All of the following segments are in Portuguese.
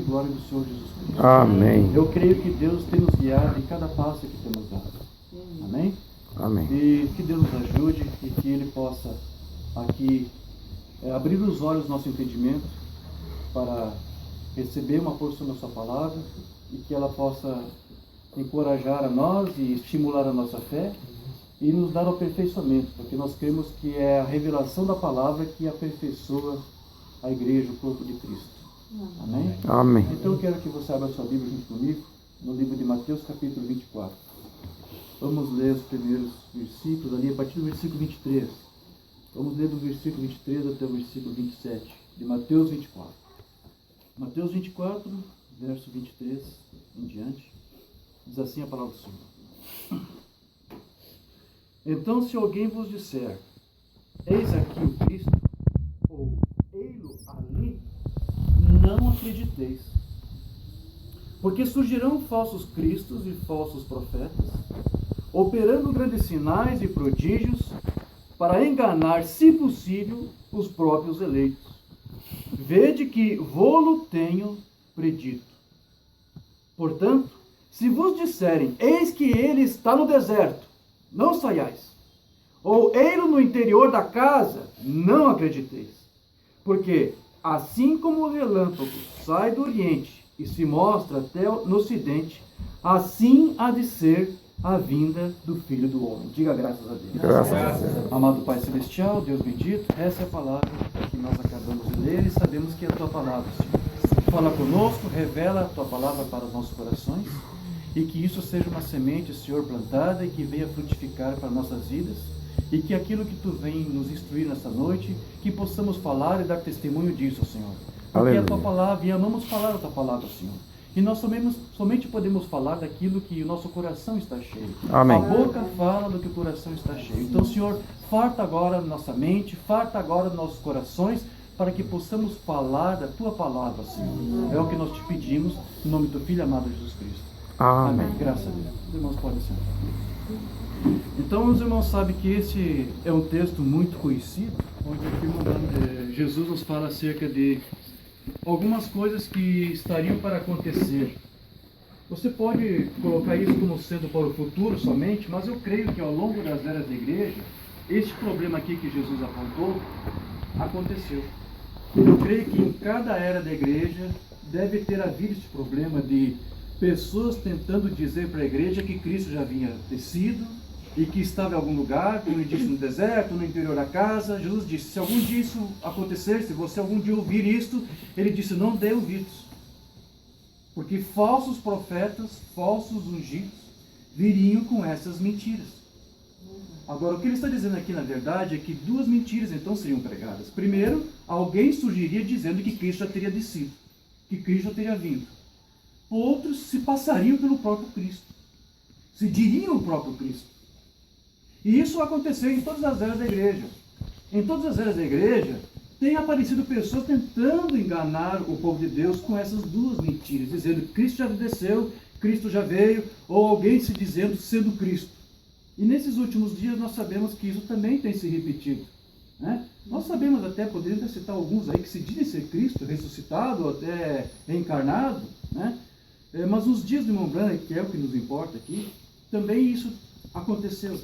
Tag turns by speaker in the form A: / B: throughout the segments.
A: glória do Senhor Jesus Cristo.
B: Amém.
A: Eu creio que Deus tem nos guiado em cada passo que temos dado. Amém?
B: Amém.
A: E que Deus nos ajude e que Ele possa aqui abrir os olhos do nosso entendimento para receber uma porção da sua palavra e que ela possa encorajar a nós e estimular a nossa fé e nos dar o aperfeiçoamento, porque nós cremos que é a revelação da palavra que aperfeiçoa a igreja, o corpo de Cristo. Amém?
B: Amém.
A: Então eu quero que você abra sua Bíblia junto comigo, no livro de Mateus, capítulo 24. Vamos ler os primeiros versículos ali, a partir do versículo 23. Vamos ler do versículo 23 até o versículo 27, de Mateus 24. Mateus 24, verso 23 em diante, diz assim a palavra do Senhor. Então, se alguém vos disser, eis aqui o Cristo, ou ei-lo ali, não acrediteis. Porque surgirão falsos cristos e falsos profetas, operando grandes sinais e prodígios, para enganar, se possível, os próprios eleitos. Vede que vô-lo tenho predito. Portanto, se vos disserem, eis que ele está no deserto, não saiais. Ou ei-lo no interior da casa, não acrediteis. Porque, assim como o relâmpago sai do oriente e se mostra até no ocidente, assim há de ser a vinda do Filho do Homem. Diga graças a Deus.
B: Graças a Deus.
A: Amado Pai Celestial, Deus bendito, essa é a palavra que nós acabamos de ler e sabemos que é a Tua palavra, Senhor. Fala conosco, revela a Tua palavra para os nossos corações e que isso seja uma semente, Senhor, plantada e que venha frutificar para nossas vidas e que aquilo que Tu vem nos instruir nessa noite, que possamos falar e dar testemunho disso, Senhor. Porque
B: Aleluia.
A: a Tua palavra, e amamos falar a Tua palavra, Senhor. E nós somente podemos falar daquilo que o nosso coração está cheio.
B: Amém.
A: A boca fala do que o coração está cheio. Então, Senhor, farta agora nossa mente, farta agora nossos corações, para que possamos falar da Tua palavra, Senhor. É o que nós te pedimos, em nome do Filho amado Jesus Cristo.
B: Amém.
A: Amém. Graças a Deus. Os irmãos podem sentar. Então, os irmãos sabem que esse é um texto muito conhecido, onde aqui Jesus nos fala acerca de algumas coisas que estariam para acontecer. Você pode colocar isso como sendo para o futuro somente, mas eu creio que ao longo das eras da igreja, este problema aqui que Jesus apontou, aconteceu. Eu creio que em cada era da igreja deve ter havido este problema de pessoas tentando dizer para a igreja que Cristo já havia descido e que estava em algum lugar, como ele disse, no deserto, no interior da casa. Jesus disse, se algum dia isso acontecer, se você algum dia ouvir isto, ele disse, não dê ouvidos. Porque falsos profetas, falsos ungidos, viriam com essas mentiras. Agora, o que ele está dizendo aqui, na verdade, é que duas mentiras então seriam pregadas. Primeiro, alguém surgiria dizendo que Cristo já teria descido, que Cristo já teria vindo. Outros se passariam pelo próprio Cristo, se diriam o próprio Cristo. E isso aconteceu em todas as eras da igreja. Em todas as eras da igreja, tem aparecido pessoas tentando enganar o povo de Deus com essas duas mentiras, dizendo que Cristo já desceu, Cristo já veio, ou alguém se dizendo sendo Cristo. E nesses últimos dias nós sabemos que isso também tem se repetido. Né? Nós sabemos até, poderíamos até citar alguns aí que se dizem ser Cristo, ressuscitado ou até reencarnado, né? Mas nos dias de Mombrana, que é o que nos importa aqui, também isso aconteceu.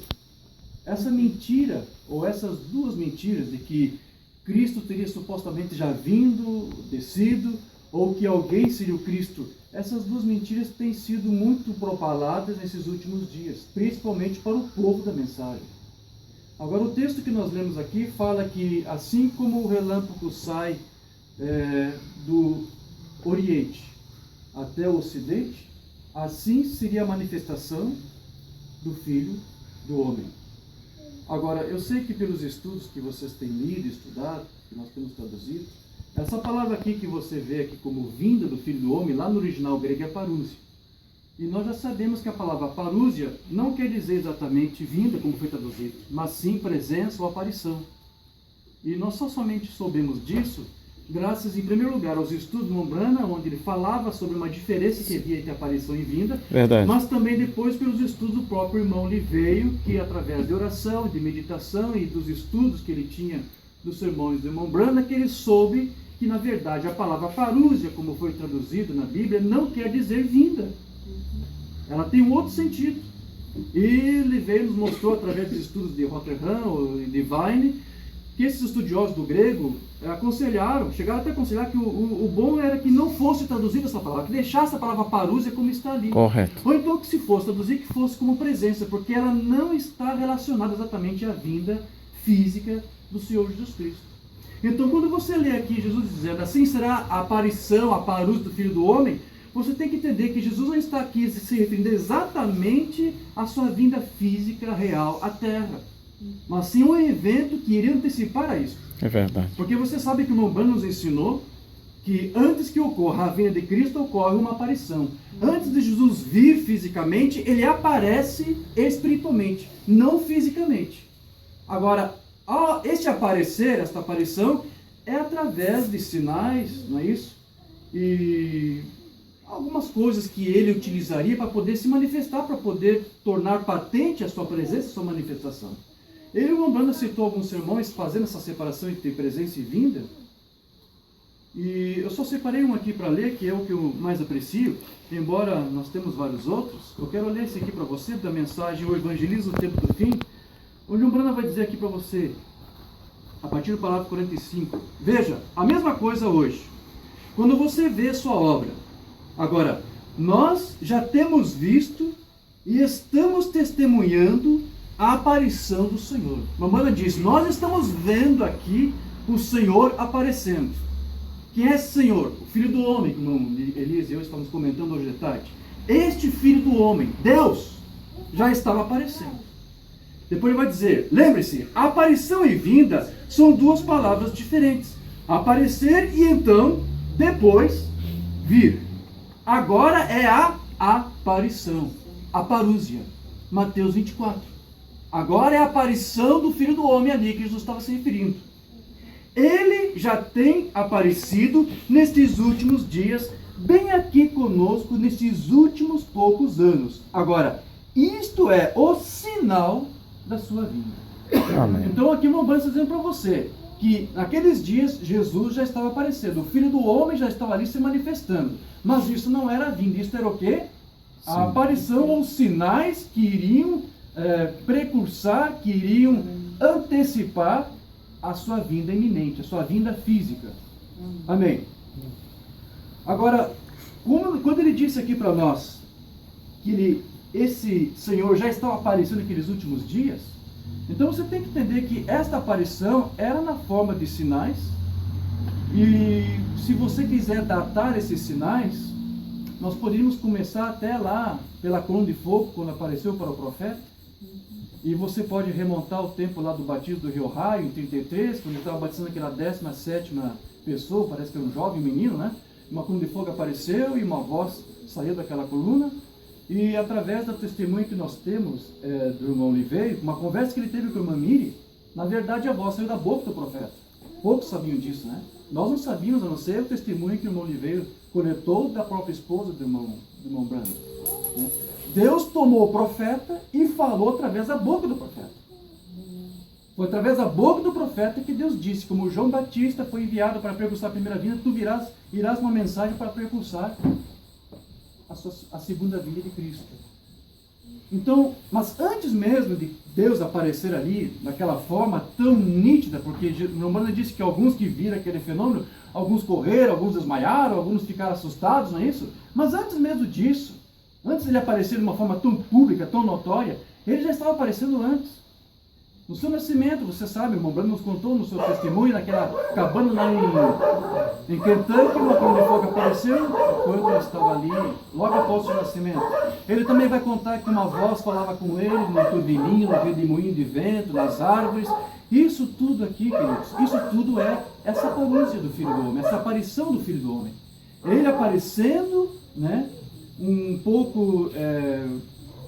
A: Essa mentira, ou essas duas mentiras de que Cristo teria supostamente já vindo, descido, ou que alguém seria o Cristo, essas duas mentiras têm sido muito propaladas nesses últimos dias, principalmente para o povo da mensagem. Agora, o texto que nós lemos aqui fala que assim como o relâmpago sai do Oriente até o Ocidente, assim seria a manifestação do Filho do Homem. Agora, eu sei que pelos estudos que vocês têm lido e estudado, que nós temos traduzido, essa palavra aqui que você vê aqui como vinda do Filho do Homem, lá no original grego é parúsia. E nós já sabemos que a palavra parúsia não quer dizer exatamente vinda, como foi traduzido, mas sim presença ou aparição. E nós somente soubemos disso graças, em primeiro lugar, aos estudos de Mombrana, onde ele falava sobre uma diferença que havia entre aparição e vinda.
B: Verdade.
A: Mas também depois pelos estudos do próprio irmão Liveio, que através de oração, de meditação e dos estudos que ele tinha dos sermões de Mombrana, que ele soube que na verdade a palavra parúsia, como foi traduzido na Bíblia, não quer dizer vinda. Ela tem um outro sentido. E ele veio nos mostrou através dos estudos de Rotterdam e de Vine, que esses estudiosos do grego aconselharam, chegaram até a aconselhar que o bom era que não fosse traduzida essa palavra, que deixasse a palavra parúsia como está ali.
B: Correto.
A: Ou então que se fosse traduzir, que fosse como presença, porque ela não está relacionada exatamente à vinda física do Senhor Jesus Cristo. Então quando você lê aqui Jesus dizendo, assim será a aparição, a parúsia do Filho do Homem, você tem que entender que Jesus não está aqui se referindo exatamente à sua vinda física real à Terra, mas sim um evento que iria antecipar a isso.
B: É verdade.
A: Porque você sabe que o irmão Branham nos ensinou que antes que ocorra a vinda de Cristo, ocorre uma aparição. Antes de Jesus vir fisicamente, ele aparece espiritualmente, não fisicamente. Agora, este aparecer, esta aparição, é através de sinais, não é isso? E algumas coisas que ele utilizaria para poder se manifestar, para poder tornar patente a sua presença, a sua manifestação. Ele, o irmão Branham, citou alguns sermões fazendo essa separação entre presença e vinda. E eu só separei um aqui para ler, que é o que eu mais aprecio, embora nós temos vários outros. Eu quero ler esse aqui para você, da mensagem O Evangelismo no Tempo do Fim, onde o Branham vai dizer aqui para você, a partir do parágrafo 45, veja, a mesma coisa hoje. Quando você vê sua obra, agora, nós já temos visto e estamos testemunhando a aparição do Senhor. Mamãe diz, nós estamos vendo aqui o Senhor aparecendo. Quem é esse Senhor? O Filho do Homem, como Elias e eu estamos comentando hoje de tarde. Este Filho do Homem, Deus, já estava aparecendo. Depois ele vai dizer, lembre-se, aparição e vinda são duas palavras diferentes. Aparecer e então, depois, vir. Agora é a aparição, a parúsia. Mateus 24. Agora é a aparição do Filho do Homem ali que Jesus estava se referindo. Ele já tem aparecido nestes últimos dias, bem aqui conosco, nestes últimos poucos anos. Agora, isto é o sinal da sua vinda.
B: Amém.
A: Então aqui o irmão Branham está dizendo para você que naqueles dias Jesus já estava aparecendo, o Filho do Homem já estava ali se manifestando. Mas isso não era a vinda, isso era o quê? A aparição ou sinais que iriam precursar, que iriam antecipar a sua vinda iminente, a sua vinda física. Amém. Agora, quando ele disse aqui para nós que esse Senhor já estava aparecendo naqueles últimos dias, então você tem que entender que esta aparição era na forma de sinais, e se você quiser datar esses sinais, nós poderíamos começar até lá, pela coluna de fogo, quando apareceu para o profeta. E você pode remontar o tempo lá do batismo do Rio Raio, em 33, quando ele estava batizando aquela 17ª pessoa, parece que era um jovem menino, né? Uma coluna de fogo apareceu e uma voz saiu daquela coluna. E através do testemunho que nós temos do irmão Oliveira, uma conversa que ele teve com a irmã Miri, na verdade a voz saiu da boca do profeta. Poucos sabiam disso, né? Nós não sabíamos, a não ser o testemunho que o irmão Oliveira coletou da própria esposa do irmão Branham, né? Deus tomou o profeta e falou através da boca do profeta. Foi através da boca do profeta que Deus disse, como João Batista foi enviado para precursar a primeira vinda, tu irás uma mensagem para precursar a segunda vinda de Cristo. Então, mas antes mesmo de Deus aparecer ali, daquela forma tão nítida, porque Romano disse que alguns que viram aquele fenômeno, alguns correram, alguns desmaiaram, alguns ficaram assustados, não é isso? Mas antes mesmo disso, antes de ele aparecer de uma forma tão pública, tão notória, ele já estava aparecendo antes. No seu nascimento, você sabe, o irmão Branham nos contou no seu testemunho, naquela cabana lá em Kentucky, uma coluna de fogo apareceu, quando ele estava ali, logo após o seu nascimento. Ele também vai contar que uma voz falava com ele, no turbilhinho, no redemoinho de vento, nas árvores. Isso tudo aqui, queridos, isso tudo é essa aparência do Filho do Homem, essa aparição do Filho do Homem. Ele aparecendo, né, um pouco,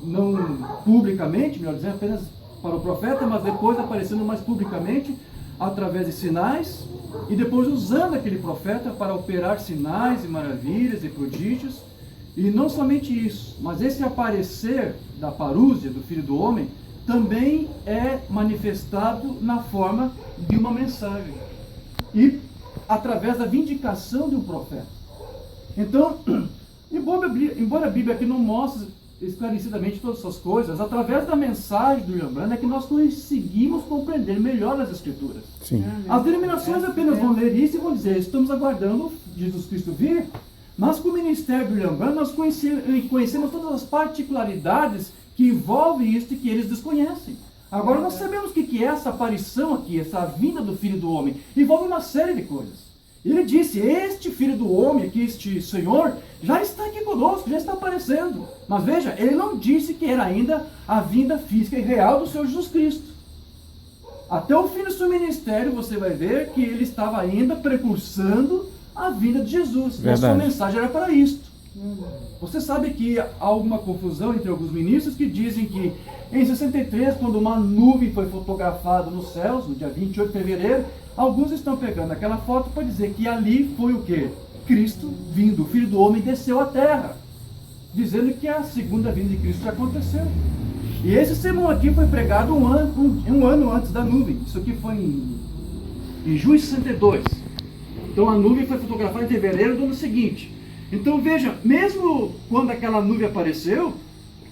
A: não publicamente, melhor dizendo, apenas para o profeta, mas depois aparecendo mais publicamente através de sinais, e depois usando aquele profeta para operar sinais e maravilhas e prodígios. E não somente isso, mas esse aparecer da parúsia do Filho do Homem também é manifestado na forma de uma mensagem. E através da vindicação de um profeta. Então, embora a Bíblia aqui não mostre esclarecidamente todas essas coisas, através da mensagem do William Branham é que nós conseguimos compreender melhor as Escrituras.
B: Sim.
A: As denominações apenas vão ler isso e vão dizer: estamos aguardando Jesus Cristo vir, mas com o ministério do William Branham nós conhecemos todas as particularidades que envolvem isso e que eles desconhecem. Agora nós sabemos o que é essa aparição aqui, essa vinda do Filho do Homem. Envolve uma série de coisas. Ele disse: este Filho do Homem aqui, este Senhor, já está aqui conosco, já está aparecendo. Mas veja, ele não disse que era ainda a vinda física e real do Senhor Jesus Cristo. Até o fim do seu ministério você vai ver que ele estava ainda precursando a vinda de Jesus. E a sua mensagem era para isto. Você sabe que há alguma confusão entre alguns ministros que dizem que em 63, quando uma nuvem foi fotografada nos céus, no dia 28 de fevereiro, alguns estão pegando aquela foto para dizer que ali foi o quê? Cristo vindo, o Filho do Homem desceu à terra, dizendo que a segunda vinda de Cristo já aconteceu. E esse sermão aqui foi pregado um ano antes da nuvem. Isso aqui foi em junho de 62. Então a nuvem foi fotografada em fevereiro do ano seguinte. Então veja, mesmo quando aquela nuvem apareceu,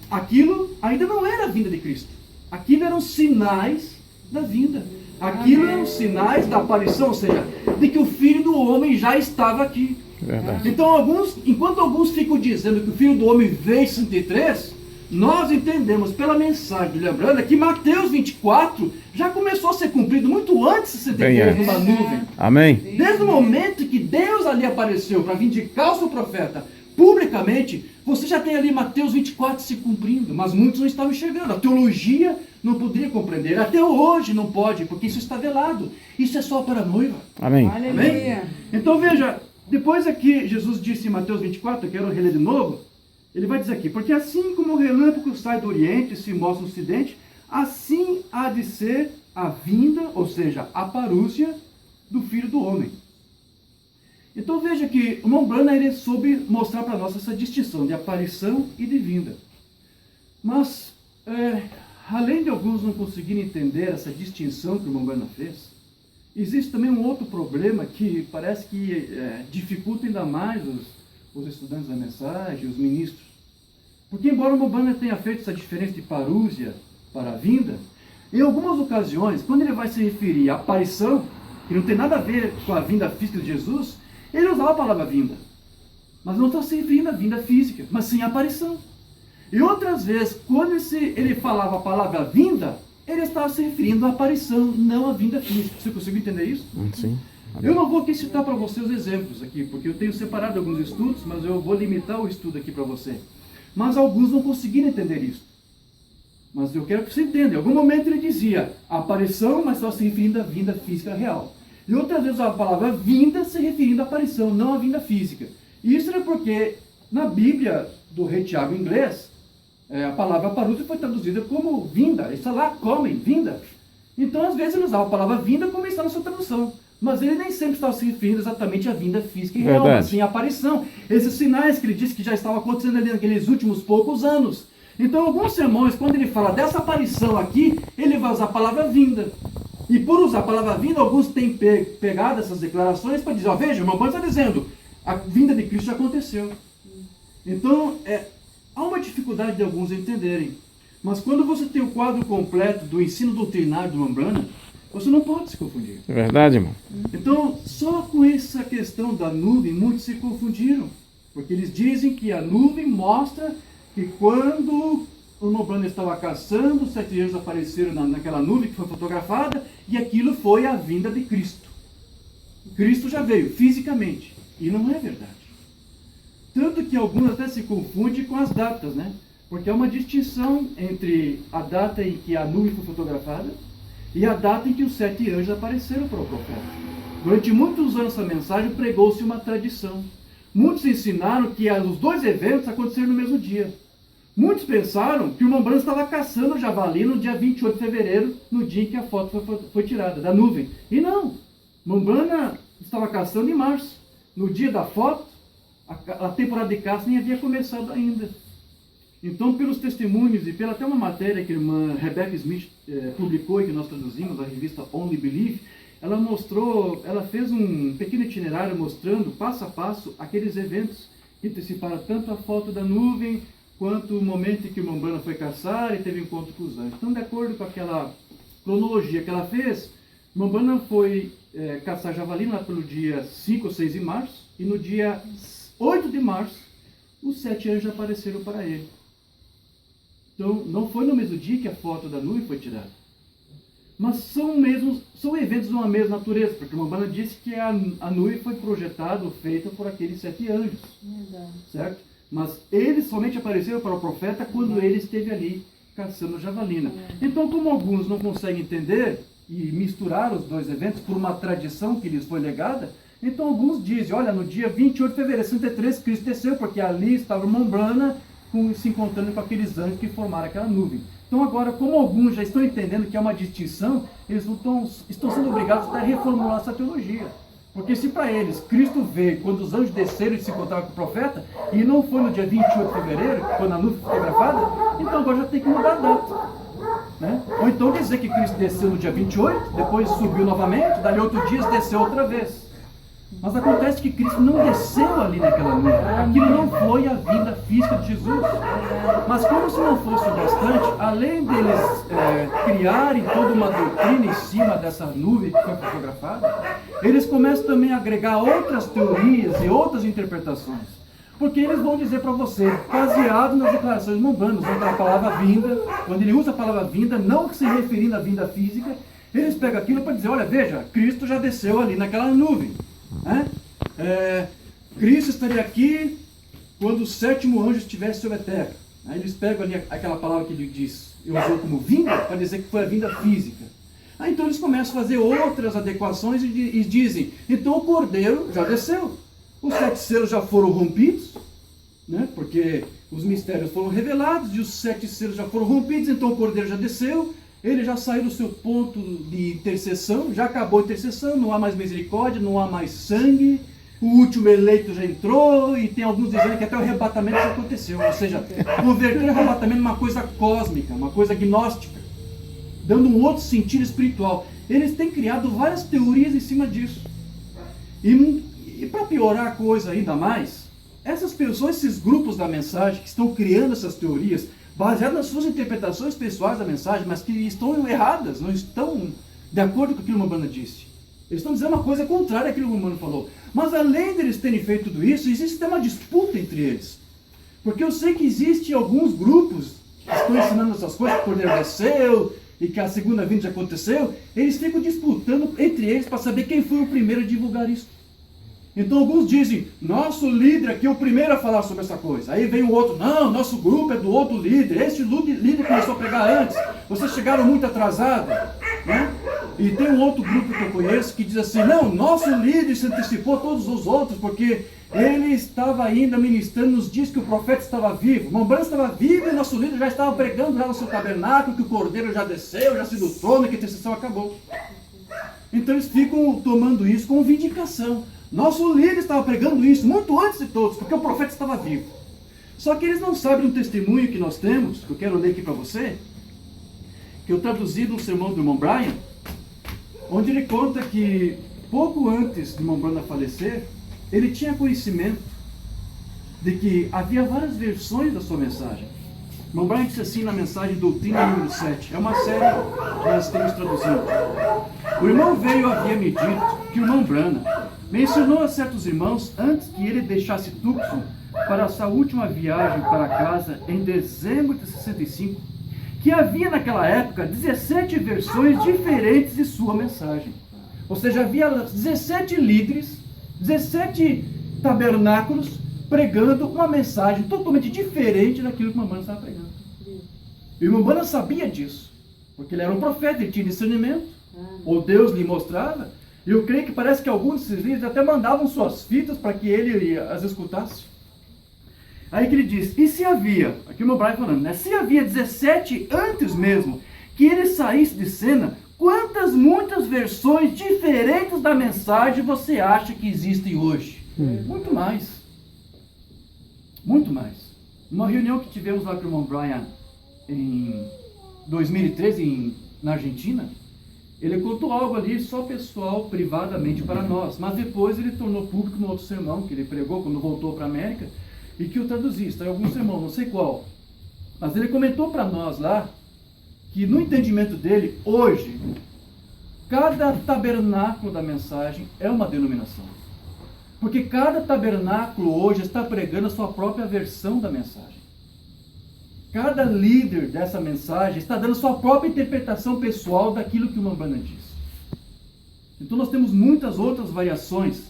A: aquilo ainda não era a vinda de Cristo. Aquilo eram sinais da vinda. Aquilo eram sinais da aparição, ou seja, de que o Filho do Homem já estava aqui.
B: Verdade.
A: Então, enquanto alguns ficam dizendo que o Filho do Homem veio em 63, nós entendemos pela mensagem de William Branham que Mateus 24 já começou a ser cumprido muito antes de 63 numa nuvem.
B: Amém.
A: Desde o momento que Deus ali apareceu para vindicar o seu profeta publicamente, você já tem ali Mateus 24 se cumprindo, mas muitos não estavam enxergando. A teologia não poderia compreender. Até hoje não pode, porque isso está velado. Isso é só para a noiva.
B: Amém.
A: Amém? Então veja, depois aqui Jesus disse em Mateus 24, eu quero reler de novo, ele vai dizer aqui: porque assim como o relâmpago sai do Oriente e se mostra no Ocidente, assim há de ser a vinda, ou seja, a parúcia do Filho do Homem. Então veja que o irmão Branham ele soube mostrar para nós essa distinção de aparição e de vinda. Mas, além de alguns não conseguirem entender essa distinção que o irmão Branham fez, existe também um outro problema que parece que dificulta ainda mais os estudantes da mensagem, os ministros. Porque embora o irmão Branham tenha feito essa diferença de parúsia para a vinda, em algumas ocasiões, quando ele vai se referir à aparição, que não tem nada a ver com a vinda física de Jesus, ele usava a palavra vinda. Mas não está se referindo à vinda física, mas sim à aparição. E outras vezes, quando ele falava a palavra vinda, ele estava se referindo à aparição, não à vinda física. Você conseguiu entender isso?
B: Sim.
A: Eu não vou aqui citar para você os exemplos aqui, porque eu tenho separado alguns estudos, mas eu vou limitar o estudo aqui para você. Mas alguns não conseguiram entender isso. Mas eu quero que você entenda. Em algum momento ele dizia aparição, mas estava se referindo à vinda física real. E outras vezes a palavra vinda se referindo à aparição, não à vinda física. E isso é porque na Bíblia do Rei Tiago em inglês, a palavra parúcia foi traduzida como vinda. Está lá, comem, vinda. Então às vezes ele usava a palavra vinda como está na sua tradução. Mas ele nem sempre estava se referindo exatamente à vinda física e real, mas sim à aparição. Esses sinais que ele disse que já estavam acontecendo ali naqueles últimos poucos anos. Então alguns sermões, quando ele fala dessa aparição aqui, ele vai usar a palavra vinda. E por usar a palavra vinda, alguns têm pegado essas declarações para dizer: veja, o irmão Branham está dizendo, a vinda de Cristo já aconteceu. Então, há uma dificuldade de alguns entenderem. Mas quando você tem o quadro completo do ensino doutrinário do irmão Branham, você não pode se confundir.
B: É verdade, irmão.
A: Então, só com essa questão da nuvem, muitos se confundiram. Porque eles dizem que a nuvem mostra que quando o irmão Branham estava caçando, os 7 anjos apareceram naquela nuvem que foi fotografada, e aquilo foi a vinda de Cristo. Cristo já veio fisicamente, e não é verdade. Tanto que alguns até se confundem com as datas, né? Porque há uma distinção entre a data em que a nuvem foi fotografada e a data em que os 7 anjos apareceram para o profeta. Durante muitos anos essa mensagem pregou-se uma tradição. Muitos ensinaram que os 2 eventos aconteceram no mesmo dia. Muitos pensaram que o irmão Branham estava caçando o javali no dia 28 de fevereiro, no dia em que a foto foi tirada, da nuvem. E não, o irmão Branham estava caçando em março. No dia da foto, a temporada de caça nem havia começado ainda. Então, pelos testemunhos e pela até uma matéria que a irmã Rebecca Smith publicou e que nós traduzimos, a revista Only Believe, ela fez um pequeno itinerário mostrando passo a passo aqueles eventos que anteciparam tanto a foto da nuvem, quanto o momento em que o Umbanda foi caçar e teve encontro com os anjos. Então, de acordo com aquela cronologia que ela fez, Umbanda foi caçar javali lá pelo dia 5 ou 6 de março, e no dia 8 de março, os 7 anjos apareceram para ele. Então, não foi no mesmo dia que a foto da nuvem foi tirada. Mas são eventos de uma mesma natureza, porque Umbanda disse que a nuvem foi projetada ou feita por aqueles 7 anjos. Verdade. Certo? Mas eles somente apareceram para o profeta quando ele esteve ali caçando javalina. Então, como alguns não conseguem entender e misturar os dois eventos por uma tradição que lhes foi legada, então alguns dizem, olha, no dia 28 de fevereiro de 63, Cristo desceu, porque ali estava Umbanda se encontrando com aqueles anjos que formaram aquela nuvem. Então agora, como alguns já estão entendendo que é uma distinção, eles estão sendo obrigados a reformular essa teologia. Porque se para eles Cristo veio quando os anjos desceram e se encontraram com o profeta, e não foi no dia 28 de fevereiro, quando a nuvem foi gravada, então agora já tem que mudar a data. Né? Ou então dizer que Cristo desceu no dia 28, depois subiu novamente, dali outro dia desceu outra vez. Mas acontece que Cristo não desceu ali naquela nuvem. Aquilo não foi a vinda física de Jesus. Mas como se não fosse o bastante, além deles criarem toda uma doutrina em cima dessa nuvem que foi fotografada, eles começam também a agregar outras teorias e outras interpretações. Porque eles vão dizer para você, baseado nas declarações mundanas, a palavra vinda, quando ele usa a palavra vinda, não se referindo à vinda física, eles pegam aquilo para dizer, olha, veja, Cristo já desceu ali naquela nuvem. Cristo estaria aqui quando o 7º anjo estivesse sobre a terra. Aí eles pegam ali aquela palavra que ele diz, usou como vinda, para dizer que foi a vinda física. Aí então eles começam a fazer outras adequações e dizem, então o cordeiro já desceu, os 7 selos já foram rompidos, né? Porque os mistérios foram revelados e os 7 selos já foram rompidos, então o cordeiro já desceu, ele já saiu do seu ponto de intercessão, já acabou a intercessão, não há mais misericórdia, não há mais sangue, o último eleito já entrou, e tem alguns dizendo que até o arrebatamento já aconteceu, ou seja, converter o arrebatamento numa coisa cósmica, uma coisa gnóstica, dando um outro sentido espiritual. Eles têm criado várias teorias em cima disso. E para piorar a coisa ainda mais, essas pessoas, esses grupos da mensagem que estão criando essas teorias, baseadas nas suas interpretações pessoais da mensagem, mas que estão erradas, não estão de acordo com aquilo que o Umbanda disse. Eles estão dizendo uma coisa contrária àquilo que o Umbanda falou. Mas além deles terem feito tudo isso, existe uma disputa entre eles. Porque eu sei que existem alguns grupos que estão ensinando essas coisas, que o cordeiro desceu e que a segunda vinda já aconteceu, eles ficam disputando entre eles para saber quem foi o primeiro a divulgar isso. Então alguns dizem, nosso líder aqui é o primeiro a falar sobre essa coisa. Aí vem o outro, não, nosso grupo é do outro líder. Este líder começou a pregar antes. Vocês chegaram muito atrasados. Né? E tem um outro grupo que eu conheço que diz assim, não, nosso líder se antecipou a todos os outros, porque ele estava ainda ministrando nos dias que o profeta estava vivo. O Umbanda estava vivo e nosso líder já estava pregando lá no seu tabernáculo, que o cordeiro já desceu, já se do trono, que a intercessão acabou. Então eles ficam tomando isso como vindicação. Nosso líder estava pregando isso muito antes de todos, porque o profeta estava vivo. Só que eles não sabem um testemunho que nós temos, que eu quero ler aqui para você, que eu traduzi no sermão do irmão Brian, onde ele conta que pouco antes de irmão Brian falecer, ele tinha conhecimento de que havia várias versões da sua mensagem. Irmão Brian disse assim na mensagem Doutrina número 7, é uma série que nós temos traduzido. O irmão veio havia me dito que o irmão Brana mencionou a certos irmãos antes que ele deixasse Tucson para a sua última viagem para casa em dezembro de 65, que havia naquela época 17 versões diferentes de sua mensagem. Ou seja, havia 17 líderes, 17 tabernáculos pregando uma mensagem totalmente diferente daquilo que o Umbanda estava pregando. E o Umbanda sabia disso, porque ele era um profeta, ele tinha discernimento, ou Deus lhe mostrava. E eu creio que parece que alguns desses líderes até mandavam suas fitas para que ele as escutasse. Aí que ele diz, e se havia, aqui o meu Brian falando, né? Se havia 17 antes mesmo que ele saísse de cena, muitas versões diferentes da mensagem você acha que existem hoje? Muito mais. Muito mais. Uma reunião que tivemos lá com o irmão Brian em 2013 na Argentina, Ele contou algo ali só pessoal, privadamente para nós, mas depois ele tornou público no outro sermão que ele pregou quando voltou para a América e que eu traduzi. Está em algum sermão, não sei qual, mas ele comentou para nós lá que no entendimento dele, hoje, cada tabernáculo da mensagem é uma denominação. Porque cada tabernáculo hoje está pregando a sua própria versão da mensagem. Cada líder dessa mensagem está dando a sua própria interpretação pessoal daquilo que o Umbanda diz. Então nós temos muitas outras variações.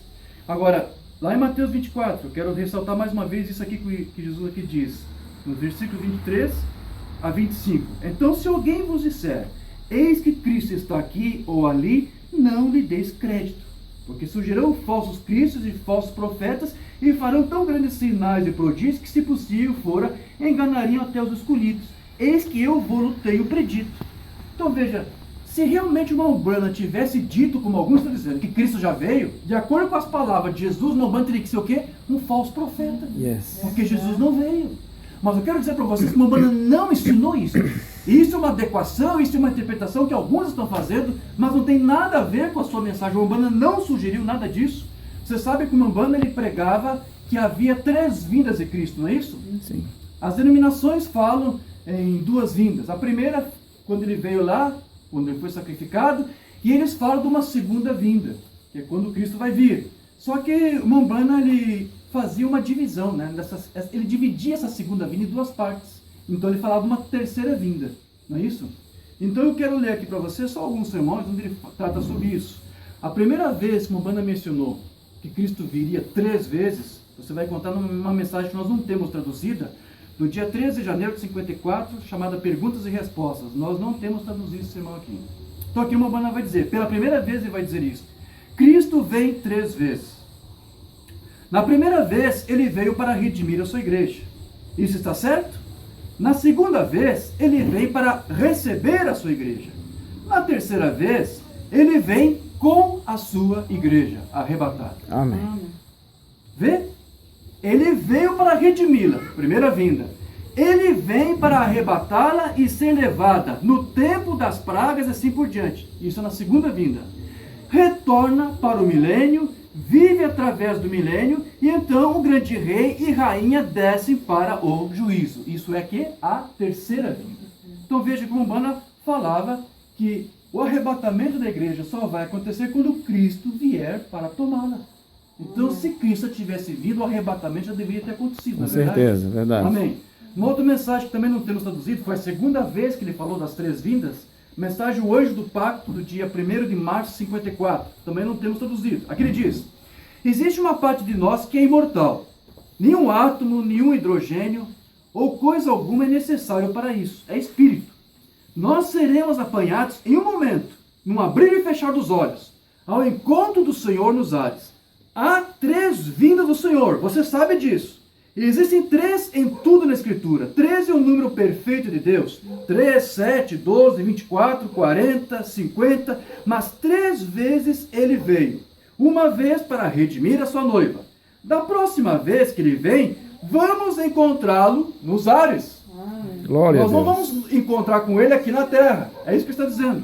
A: Agora, lá em Mateus 24, eu quero ressaltar mais uma vez isso aqui que Jesus aqui diz, no versículo 23 a 25. Então, se alguém vos disser, eis que Cristo está aqui ou ali, não lhe deis crédito. Porque surgirão falsos cristos e falsos profetas e farão tão grandes sinais e prodígios que, se possível fora, enganariam até os escolhidos. Eis que eu vou tenho predito. Então veja, se realmente uma Umbanda tivesse dito, como alguns estão dizendo, que Cristo já veio, de acordo com as palavras de Jesus, uma Umbanda teria que ser o quê? Um falso profeta.
B: Yes.
A: Porque Jesus não veio. Mas eu quero dizer para vocês que uma Umbanda não ensinou isso. Isso é uma adequação, isso é uma interpretação que alguns estão fazendo, mas não tem nada a ver com a sua mensagem. O Umbanda não sugeriu nada disso. Você sabe que o Umbanda ele pregava que havia 3 vindas de Cristo, não é isso?
B: Sim.
A: As denominações falam em 2 vindas. A primeira, quando ele veio lá, quando ele foi sacrificado, e eles falam de uma segunda vinda, que é quando Cristo vai vir. Só que o Umbanda ele fazia uma divisão, né? Ele dividia essa segunda vinda em 2 partes. Então ele falava de uma terceira vinda, não é isso? Então eu quero ler aqui para você só alguns sermões onde ele trata sobre isso. A primeira vez que o Umbanda mencionou que Cristo viria 3 vezes, você vai contar numa mensagem que nós não temos traduzida, do dia 13 de janeiro de 54, chamada Perguntas e Respostas. Nós não temos traduzido esse sermão aqui. Então aqui o Umbanda vai dizer, pela primeira vez ele vai dizer isso. Cristo vem 3 vezes. Na primeira vez, ele veio para redimir a sua igreja. Isso está certo? Na segunda vez, ele vem para receber a sua igreja. Na terceira vez, ele vem com a sua igreja arrebatada.
B: Amém.
A: Vê? Ele veio para redimi-la, primeira vinda. Ele vem para arrebatá-la e ser levada no tempo das pragas e assim por diante. Isso é na segunda vinda. Retorna para o milênio, vive através do milênio, e então o grande rei e rainha descem para o juízo. Isso é que a terceira vinda. Então veja que o Umbanda falava que o arrebatamento da igreja só vai acontecer quando Cristo vier para tomá-la. Então, se Cristo tivesse vindo, o arrebatamento já deveria ter acontecido.
B: Com certeza, verdade.
A: Amém. Uma outra mensagem que também não temos traduzido, foi a segunda vez que ele falou das 3 vindas, mensagem O Anjo do Pacto, do dia 1º de março de 54. Também não temos traduzido. Aqui ele diz, existe uma parte de nós que é imortal. Nenhum átomo, nenhum hidrogênio ou coisa alguma é necessário para isso. É espírito. Nós seremos apanhados em um momento, num abrir e fechar dos olhos, ao encontro do Senhor nos ares. Há 3 vindas do Senhor, você sabe disso. Existem 3 em tudo na Escritura. 3 é o número perfeito de Deus. 3, 7, 12, 24, 40, 50. Mas 3 vezes ele veio. Uma vez para redimir a sua noiva. Da próxima vez que ele vem, vamos encontrá-lo nos ares.
B: Glória
A: Nós
B: a
A: não
B: Deus.
A: vamos encontrar com ele aqui na terra. É isso que está dizendo.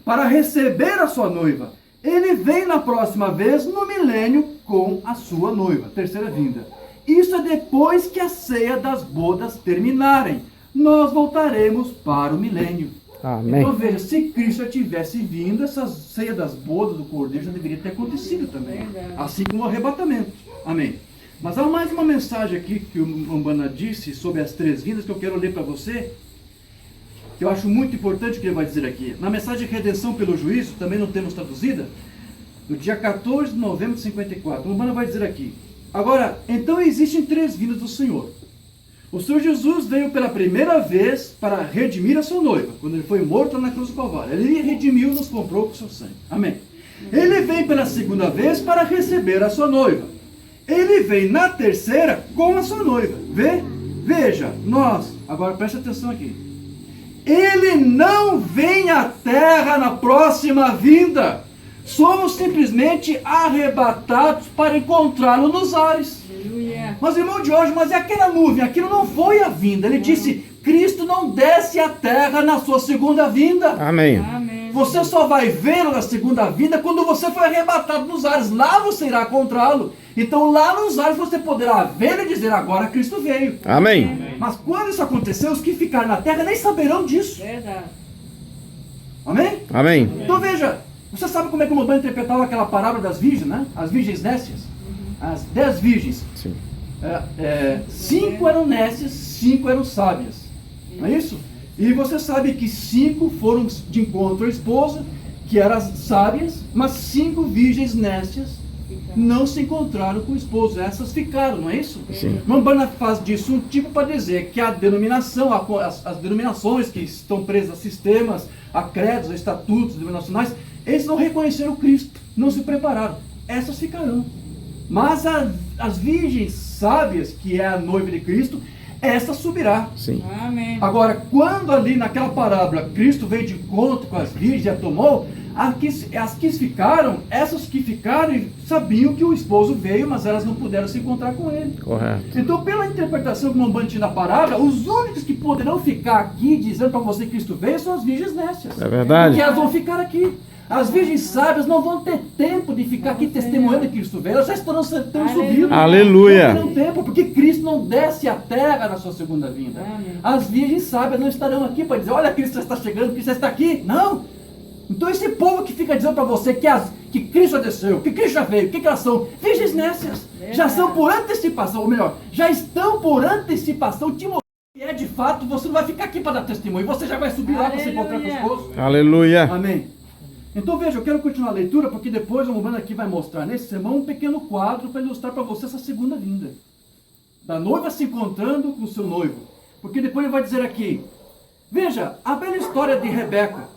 A: Para receber a sua noiva. Ele vem na próxima vez no milênio com a sua noiva. Terceira vinda. Isso é depois que a ceia das bodas terminarem. Nós voltaremos para o milênio.
B: Amém.
A: Então veja, se Cristo já tivesse vindo, essa ceia das bodas do Cordeiro já deveria ter acontecido também. Assim como o arrebatamento. Amém. Mas há mais uma mensagem aqui que o Umbanda disse sobre as 3 vindas que eu quero ler para você, que eu acho muito importante o que ele vai dizer aqui. Na mensagem Redenção pelo Juízo, também não temos traduzida, do dia 14 de novembro de 54. O Umbanda vai dizer aqui. Agora, então existem 3 vindas do Senhor. O Senhor Jesus veio pela primeira vez para redimir a sua noiva, quando ele foi morto na cruz do Calvário. Ele redimiu e nos comprou com seu sangue. Amém. Ele vem pela segunda vez para receber a sua noiva. Ele vem na terceira com a sua noiva. Veja, nós, agora preste atenção aqui. Ele não vem à terra na próxima vinda. Somos simplesmente arrebatados para encontrá-lo nos ares.
C: Aleluia.
A: Mas irmão Jorge, mas é aquela nuvem, aquilo não foi a vinda. Ele disse, Cristo não desce à terra na sua segunda vinda.
B: Amém.
C: Amém.
A: Você só vai vê-lo na segunda vinda quando você for arrebatado nos ares. Lá você irá encontrá-lo. Então lá nos ares você poderá vê-lo e dizer, agora Cristo veio.
B: Amém.
A: Mas quando isso acontecer, os que ficarem na terra nem saberão disso.
C: Verdade.
A: Amém?
B: Amém.
A: Então veja, você sabe como é que o Mobão interpretava aquela parábola das virgens, né? As virgens nécias. As 10 virgens.
B: Sim.
A: 5 eram nécias, 5 eram sábias. Não é isso? E você sabe que 5 foram de encontro à esposa, que eram sábias, mas 5 virgens nécias não se encontraram com o esposo. Essas ficaram, não é isso?
B: Sim.
A: Mambana faz disso um tipo para dizer que a denominação, as denominações que estão presas a sistemas, a credos, a estatutos denominacionais, eles não reconheceram Cristo, não se prepararam. Essas ficarão. Mas as virgens sábias, que é a noiva de Cristo, essa subirá.
B: Sim.
C: Amém.
A: Agora, quando ali naquela parábola Cristo veio de encontro com as virgens e a tomou, as que ficaram, essas que ficaram sabiam que o esposo veio, mas elas não puderam se encontrar com ele.
B: Correto.
A: Então, pela interpretação que o Mambante tinha na parábola, os únicos que poderão ficar aqui dizendo para você que Cristo veio são as virgens nécias.
B: É verdade.
A: Porque elas vão ficar aqui. As virgens sábias não vão ter tempo de ficar aqui testemunhando que Cristo veio. Elas já estarão subindo.
B: Aleluia.
A: Não terão tempo, porque Cristo não desce à terra na sua segunda vinda.
C: Amém.
A: As virgens sábias não estarão aqui para dizer, olha, Cristo já está chegando, Cristo já está aqui. Não. Então esse povo que fica dizendo para você que Cristo já desceu, que Cristo já veio, o que elas são? Virgens nécias. Já são por antecipação, ou melhor, já estão por antecipação. Timóteo, é de fato, você não vai ficar aqui para dar testemunho, você já vai subir lá para se encontrar com o esposo.
B: Aleluia.
A: Amém. Então veja, eu quero continuar a leitura, porque depois o Mambana aqui vai mostrar nesse sermão um pequeno quadro para ilustrar para você essa segunda vinda. Da noiva se encontrando com o seu noivo. Porque depois ele vai dizer aqui, veja, a bela história de Rebeca,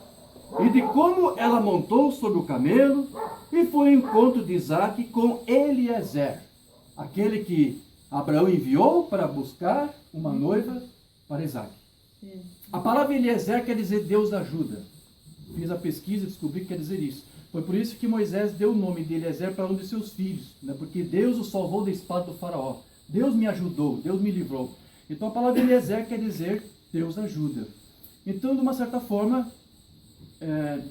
A: e de como ela montou sobre o camelo, e foi ao encontro de Isaac com Eliezer, aquele que Abraão enviou para buscar uma noiva para Isaac. A palavra Eliezer quer dizer Deus ajuda. Fiz a pesquisa e descobri que quer dizer isso. Foi por isso que Moisés deu o nome de Eliezer para um de seus filhos, né? Porque Deus o salvou da espada do faraó. Deus me ajudou, Deus me livrou. Então a palavra Eliezer quer dizer Deus ajuda. Então, de uma certa forma,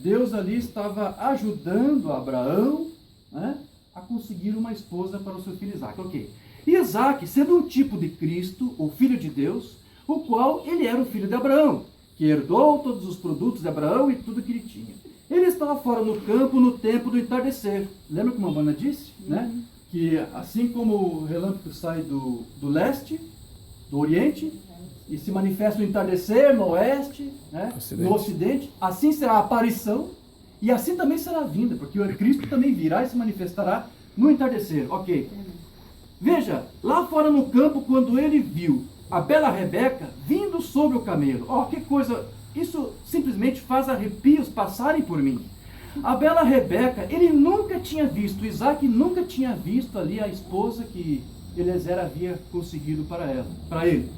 A: Deus ali estava ajudando Abraão, né, a conseguir uma esposa para o seu filho Isaac. Ok. E Isaac, sendo um tipo de Cristo, o Filho de Deus, o qual ele era o filho de Abraão, que herdou todos os produtos de Abraão e tudo que ele tinha. Ele estava fora no campo no tempo do entardecer. Lembra que Mambana disse? Né? Que assim como o relâmpago sai do leste, do oriente, e se manifesta no entardecer, no oeste, né? No ocidente, assim será a aparição, e assim também será a vinda, porque o Cristo também virá e se manifestará no entardecer. Ok. Veja, lá fora no campo, quando ele viu a bela Rebeca vindo sobre o camelo. Ó, que coisa, isso simplesmente faz arrepios passarem por mim. A bela Rebeca, ele nunca tinha visto, Isaac nunca tinha visto ali a esposa que Eliezer havia conseguido para ele.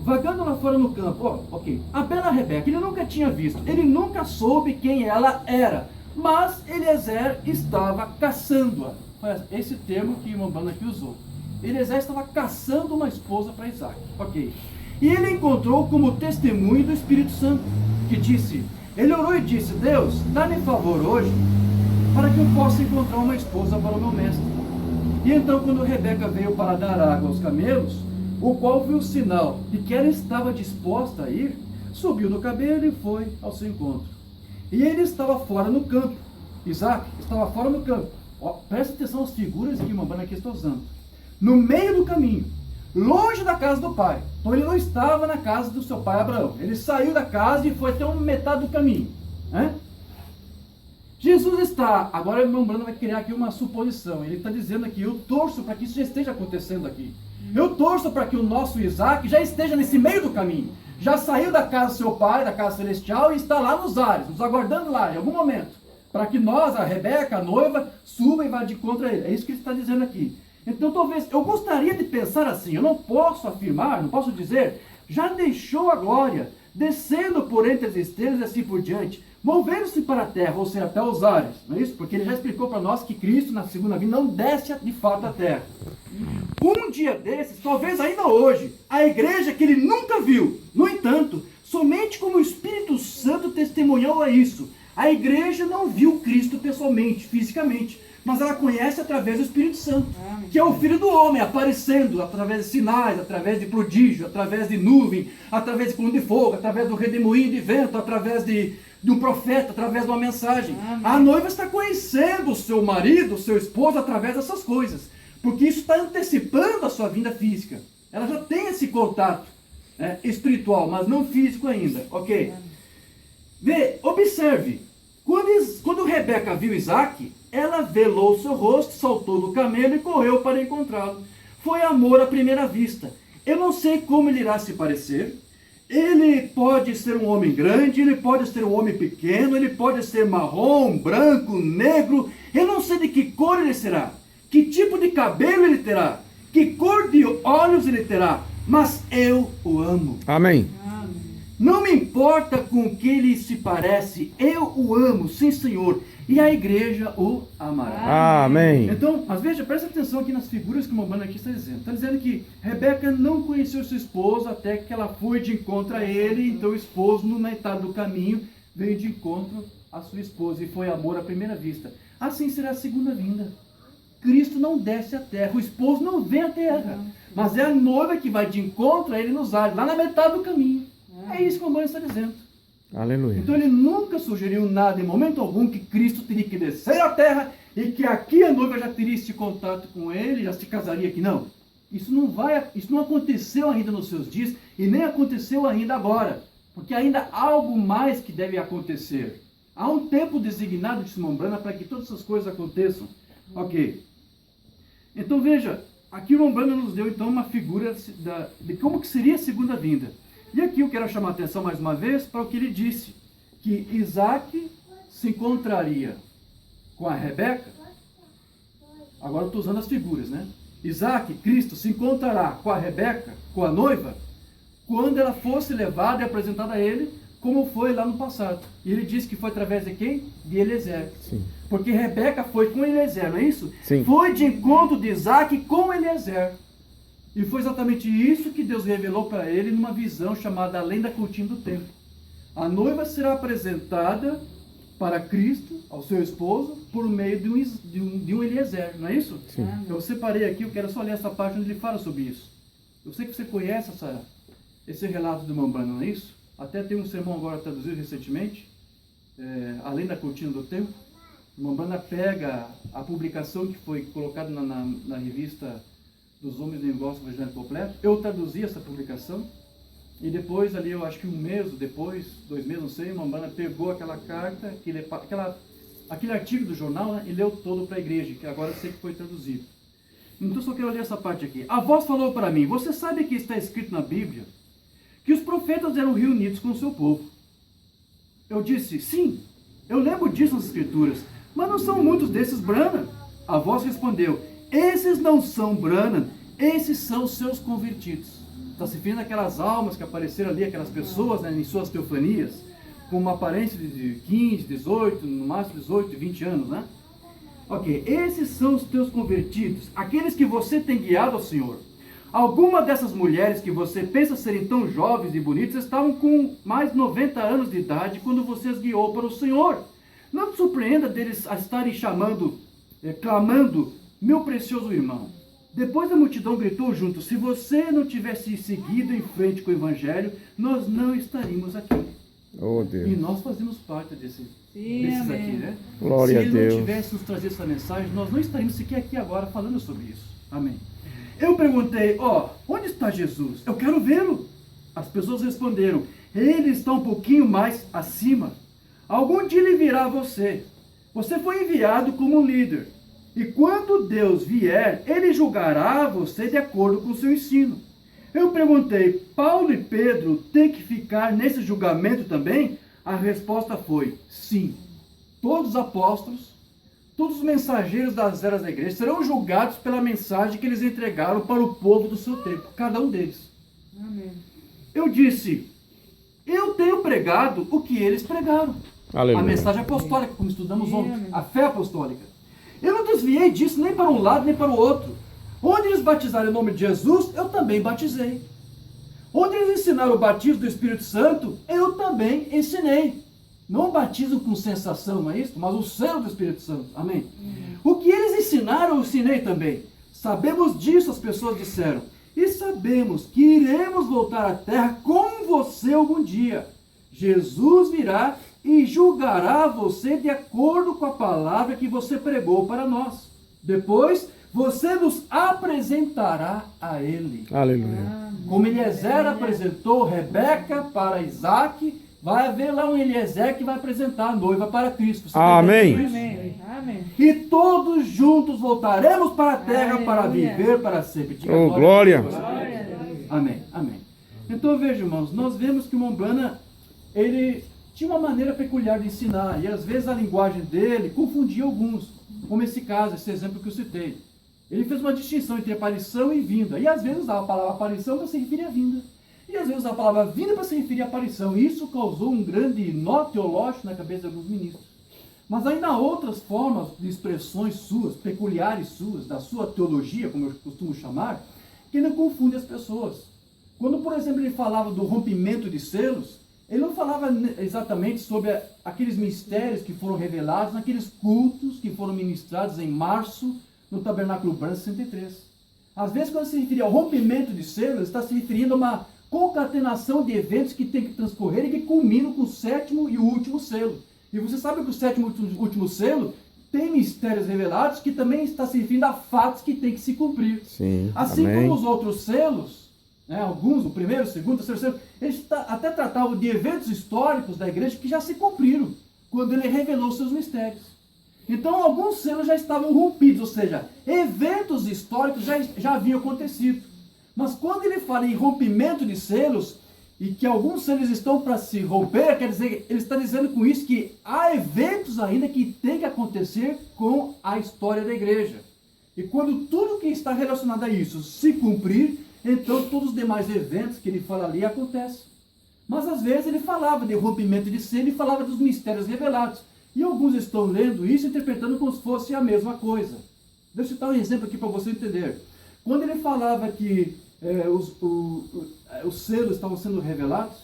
A: Vagando lá fora no campo, ó, ok, a bela Rebeca, ele nunca tinha visto, ele nunca soube quem ela era, mas Eliezer estava caçando-a. Foi esse termo que o Mambana aqui usou. Eliezer estava caçando uma esposa para Isaac. Ok. E ele encontrou como testemunho do Espírito Santo, que disse, ele orou e disse, Deus, dá-me favor hoje, para que eu possa encontrar uma esposa para o meu mestre. E então, quando Rebeca veio para dar água aos camelos, o qual viu o sinal de que ela estava disposta a ir, subiu no camelo e foi ao seu encontro. E ele estava fora no campo. Isaac estava fora no campo. Ó, presta atenção às figuras que o Mambana aqui está usando. No meio do caminho, longe da casa do pai. Então ele não estava na casa do seu pai Abraão. Ele saiu da casa e foi até metade do caminho. Né? Jesus está, agora o Mambana vai criar aqui uma suposição. Ele está dizendo aqui, eu torço para que isso já esteja acontecendo aqui. Eu torço para que o nosso Isaac já esteja nesse meio do caminho. Já saiu da casa do seu pai, da casa celestial, e está lá nos ares, nos aguardando lá, em algum momento. Para que nós, a Rebeca, a noiva, suba e vá de encontro a ele. É isso que ele está dizendo aqui. Então talvez, eu gostaria de pensar assim, eu não posso afirmar, não posso dizer, já deixou a glória, descendo por entre as estrelas e assim por diante, movendo-se para a terra, ou seja, até os ares, não é isso? Porque ele já explicou para nós que Cristo, na segunda vinda, não desce de fato à terra. Um dia desses, talvez ainda hoje, a igreja que ele nunca viu, no entanto, Somente como o Espírito Santo testemunhou a isso. A igreja não viu Cristo pessoalmente, fisicamente, mas ela conhece através do Espírito Santo, que é o Filho do Homem, aparecendo através de sinais, através de prodígio, através de nuvem, através de coluna de fogo, através do redemoinho de vento, através de um profeta, através de uma mensagem. A noiva está conhecendo o seu marido, o seu esposo, através dessas coisas, porque isso está antecipando a sua vinda física. Ela já tem esse contato espiritual, mas não físico ainda, ok? Observe, quando Rebeca viu Isaac, ela velou o seu rosto, saltou do camelo e correu para encontrá-lo. Foi amor à primeira vista. Eu não sei como ele irá se parecer. Ele pode ser um homem grande, ele pode ser um homem pequeno, ele pode ser marrom, branco, negro. Eu não sei de que cor ele será, que tipo de cabelo ele terá, que cor de olhos ele terá, mas eu o amo.
B: Amém.
A: Não me importa com o que ele se parece, eu o amo, sim Senhor, e a igreja o amará.
B: Amém.
A: Então, mas veja, presta atenção aqui nas figuras que o Mambana aqui está dizendo. Está dizendo que Rebeca não conheceu seu esposo até que ela foi de encontro a ele, então o esposo, no metade do caminho, veio de encontro a sua esposa, e foi amor à primeira vista. Assim será a segunda vinda. Cristo não desce à terra, o esposo não vem à terra, mas é a noiva que vai de encontro a ele nos ares, lá na metade do caminho. É isso que o Mambana está dizendo.
B: Aleluia.
A: Então ele nunca sugeriu nada, em momento algum, que Cristo teria que descer à terra e que aqui a noiva já teria esse contato com ele, já se casaria aqui. Não. Isso não aconteceu ainda nos seus dias e nem aconteceu ainda agora. Porque ainda há algo mais que deve acontecer. Há um tempo designado de Simão Brana para que todas essas coisas aconteçam. Ok. Então veja, aqui o Brana nos deu então uma figura de como que seria a segunda vinda. E aqui eu quero chamar a atenção mais uma vez para o que ele disse, que Isaac se encontraria com a Rebeca. Agora eu estou usando as figuras, né? Isaac, Cristo, se encontrará com a Rebeca, com a noiva, quando ela fosse levada e apresentada a ele, como foi lá no passado. E ele disse que foi através de quem? De Eliezer.
B: Sim.
A: Porque Rebeca foi com Eliezer, não é isso?
B: Sim.
A: Foi de encontro de Isaac com Eliezer. E foi exatamente isso que Deus revelou para ele numa visão chamada Além da Cortina do Templo. A noiva será apresentada para Cristo, ao seu esposo, por meio de um Eliezer, não é isso?
B: Sim.
A: Eu separei aqui, eu quero só ler essa parte onde ele fala sobre isso. Eu sei que você conhece esse relato do Mambana, não é isso? Até tem um sermão agora traduzido recentemente, Além da Cortina do Templo. O Mambana pega a publicação que foi colocada na revista dos Homens do Negócio Evangelho Completo. Eu traduzi essa publicação e depois ali, eu acho que um mês depois, 2 meses, não sei, o Mambana pegou aquela carta, aquele artigo do jornal, né, e leu todo para a igreja, que agora eu sei que foi traduzido. Então só quero ler essa parte aqui. A voz falou para mim: você sabe que está escrito na Bíblia que os profetas eram reunidos com o seu povo? Eu disse: sim, eu lembro disso nas escrituras, mas não são muitos desses Branham. A voz respondeu: esses não são Branham, esses são os seus convertidos. Está se referindo àquelas almas que apareceram ali, aquelas pessoas, né, em suas teofanias, com uma aparência de 15, 18, no máximo 18, 20 anos, né? Ok, esses são os teus convertidos, aqueles que você tem guiado ao Senhor. Algumas dessas mulheres que você pensa serem tão jovens e bonitas estavam com mais de 90 anos de idade quando você as guiou para o Senhor. Não te surpreenda deles a estarem clamando: meu precioso irmão. Depois a multidão gritou junto: se você não tivesse seguido em frente com o Evangelho, nós não estaríamos aqui.
B: Oh, Deus.
A: E nós fazemos parte desses aqui, né?
B: Glória a Deus.
A: Se ele não tivesse nos trazido essa mensagem, nós não estaríamos sequer aqui agora falando sobre isso. Amém. Eu perguntei: onde está Jesus? Eu quero vê-lo. As pessoas responderam: ele está um pouquinho mais acima. Algum dia ele virá a você. Você foi enviado como um líder. E quando Deus vier, ele julgará você de acordo com o seu ensino. Eu perguntei: Paulo e Pedro têm que ficar nesse julgamento também? A resposta foi: sim. Todos os apóstolos, todos os mensageiros das eras da igreja serão julgados pela mensagem que eles entregaram para o povo do seu tempo, cada um deles.
C: Amém.
A: Eu disse: eu tenho pregado o que eles pregaram.
B: Aleluia.
A: A mensagem apostólica, como estudamos ontem,
C: Amém.
A: a fé apostólica. Eu não desviei disso nem para um lado nem para o outro. Onde eles batizaram em nome de Jesus, eu também batizei. Onde eles ensinaram o batismo do Espírito Santo, eu também ensinei. Não o batismo com sensação, não é isso? Mas o selo do Espírito Santo. Amém? O que eles ensinaram, eu ensinei também. Sabemos disso, as pessoas disseram. E sabemos que iremos voltar à terra com você algum dia. Jesus virá e julgará você de acordo com a palavra que você pregou para nós. Depois, você nos apresentará a ele.
B: Aleluia.
A: Como Eliezer apresentou Rebeca para Isaac, vai haver lá um Eliezer que vai apresentar a noiva para Cristo. Você
B: Amém.
A: está entendendo
C: Amém.
A: isso?
C: Amém.
A: E todos juntos voltaremos para a terra para
C: Aleluia.
A: viver para sempre. Diga
B: Oh, glória.
A: a Deus.
C: Glória a Deus.
A: Amém, amém. Então veja, irmãos, nós vemos que o Mombrana, ele tinha uma maneira peculiar de ensinar, e às vezes a linguagem dele confundia alguns, como esse caso, esse exemplo que eu citei. Ele fez uma distinção entre aparição e vinda, e às vezes usava a palavra aparição para se referir à vinda, e às vezes usava a palavra vinda para se referir à aparição, e isso causou um grande nó teológico na cabeça de alguns ministros. Mas ainda há outras formas de expressões suas, peculiares suas, da sua teologia, como eu costumo chamar, que não confunde as pessoas. Quando, por exemplo, ele falava do rompimento de selos, ele não falava exatamente sobre aqueles mistérios que foram revelados naqueles cultos que foram ministrados em março no Tabernáculo Branco 63. Às vezes, quando se referia ao rompimento de selos, está se referindo a uma concatenação de eventos que tem que transcorrer e que culminam com o sétimo e o último selo. E você sabe que o sétimo e o último selo tem mistérios revelados que também está se referindo a fatos que tem que se cumprir.
B: Sim.
A: Assim
B: Amém.
A: como os outros selos, né, alguns, o primeiro, o segundo, o terceiro selo, eles até tratavam de eventos históricos da igreja que já se cumpriram, quando ele revelou seus mistérios. Então, alguns selos já estavam rompidos, ou seja, eventos históricos já haviam acontecido. Mas quando ele fala em rompimento de selos, e que alguns selos estão para se romper, quer dizer, ele está dizendo com isso que há eventos ainda que tem que acontecer com a história da igreja. E quando tudo que está relacionado a isso se cumprir, então todos os demais eventos que ele fala ali acontecem. Mas às vezes ele falava de rompimento de selo e falava dos mistérios revelados. E alguns estão lendo isso e interpretando como se fosse a mesma coisa. Deixa eu citar um exemplo aqui para você entender. Quando ele falava que os selos estavam sendo revelados,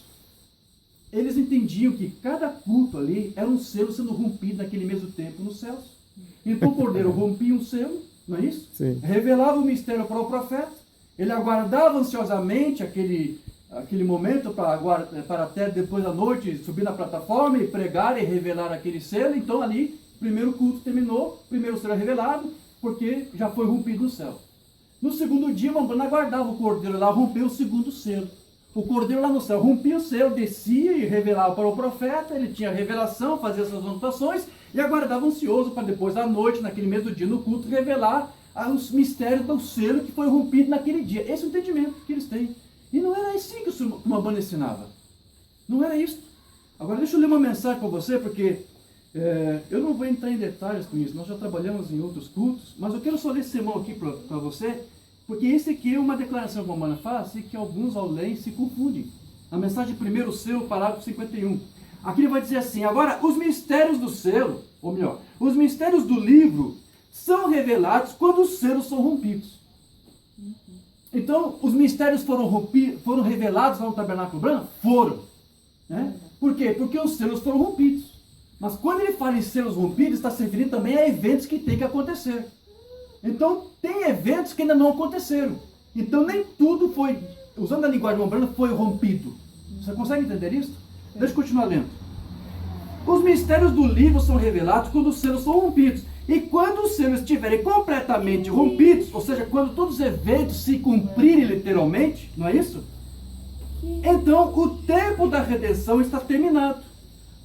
A: eles entendiam que cada culto ali era um selo sendo rompido naquele mesmo tempo nos céus. Então o Cordeiro rompia um selo, não é isso?
B: Sim.
A: Revelava o mistério para o profeta, ele aguardava ansiosamente aquele momento para até depois da noite subir na plataforma e pregar e revelar aquele selo. Então ali, o primeiro culto terminou, o primeiro selo é revelado, porque já foi rompido no céu. No segundo dia, o Mombrana aguardava o Cordeiro lá romper o segundo selo. O Cordeiro lá no céu rompia o selo, descia e revelava para o profeta, ele tinha revelação, fazia suas anotações e aguardava ansioso para depois da noite, naquele mesmo dia, no culto, revelar os mistérios do selo que foi rompido naquele dia. Esse é o entendimento que eles têm. E não era assim que o Mombrana ensinava. Não era isso. Agora deixa eu ler uma mensagem para você, porque eu não vou entrar em detalhes com isso. Nós já trabalhamos em outros cultos, mas eu quero só ler esse sermão aqui para você, porque esse aqui é uma declaração que o Mombrana faz e que alguns ao lerem se confundem. A mensagem primeiro selo, parágrafo 51. Aqui ele vai dizer assim: agora, os mistérios do selo, ou melhor, os mistérios do livro são revelados quando os selos são rompidos. Então, os mistérios foram revelados lá no Tabernáculo Branco? Foram. Né? Por quê? Porque os selos foram rompidos. Mas quando ele fala em selos rompidos, está se referindo também a eventos que tem que acontecer. Então, tem eventos que ainda não aconteceram. Então, nem tudo foi, usando a linguagem Mombrana, foi rompido. Você consegue entender isso? Deixa eu continuar lendo. Os mistérios do livro são revelados quando os selos são rompidos. E quando os selos estiverem completamente rompidos, ou seja, quando todos os eventos se cumprirem literalmente, não é isso? Então, o tempo da redenção está terminado.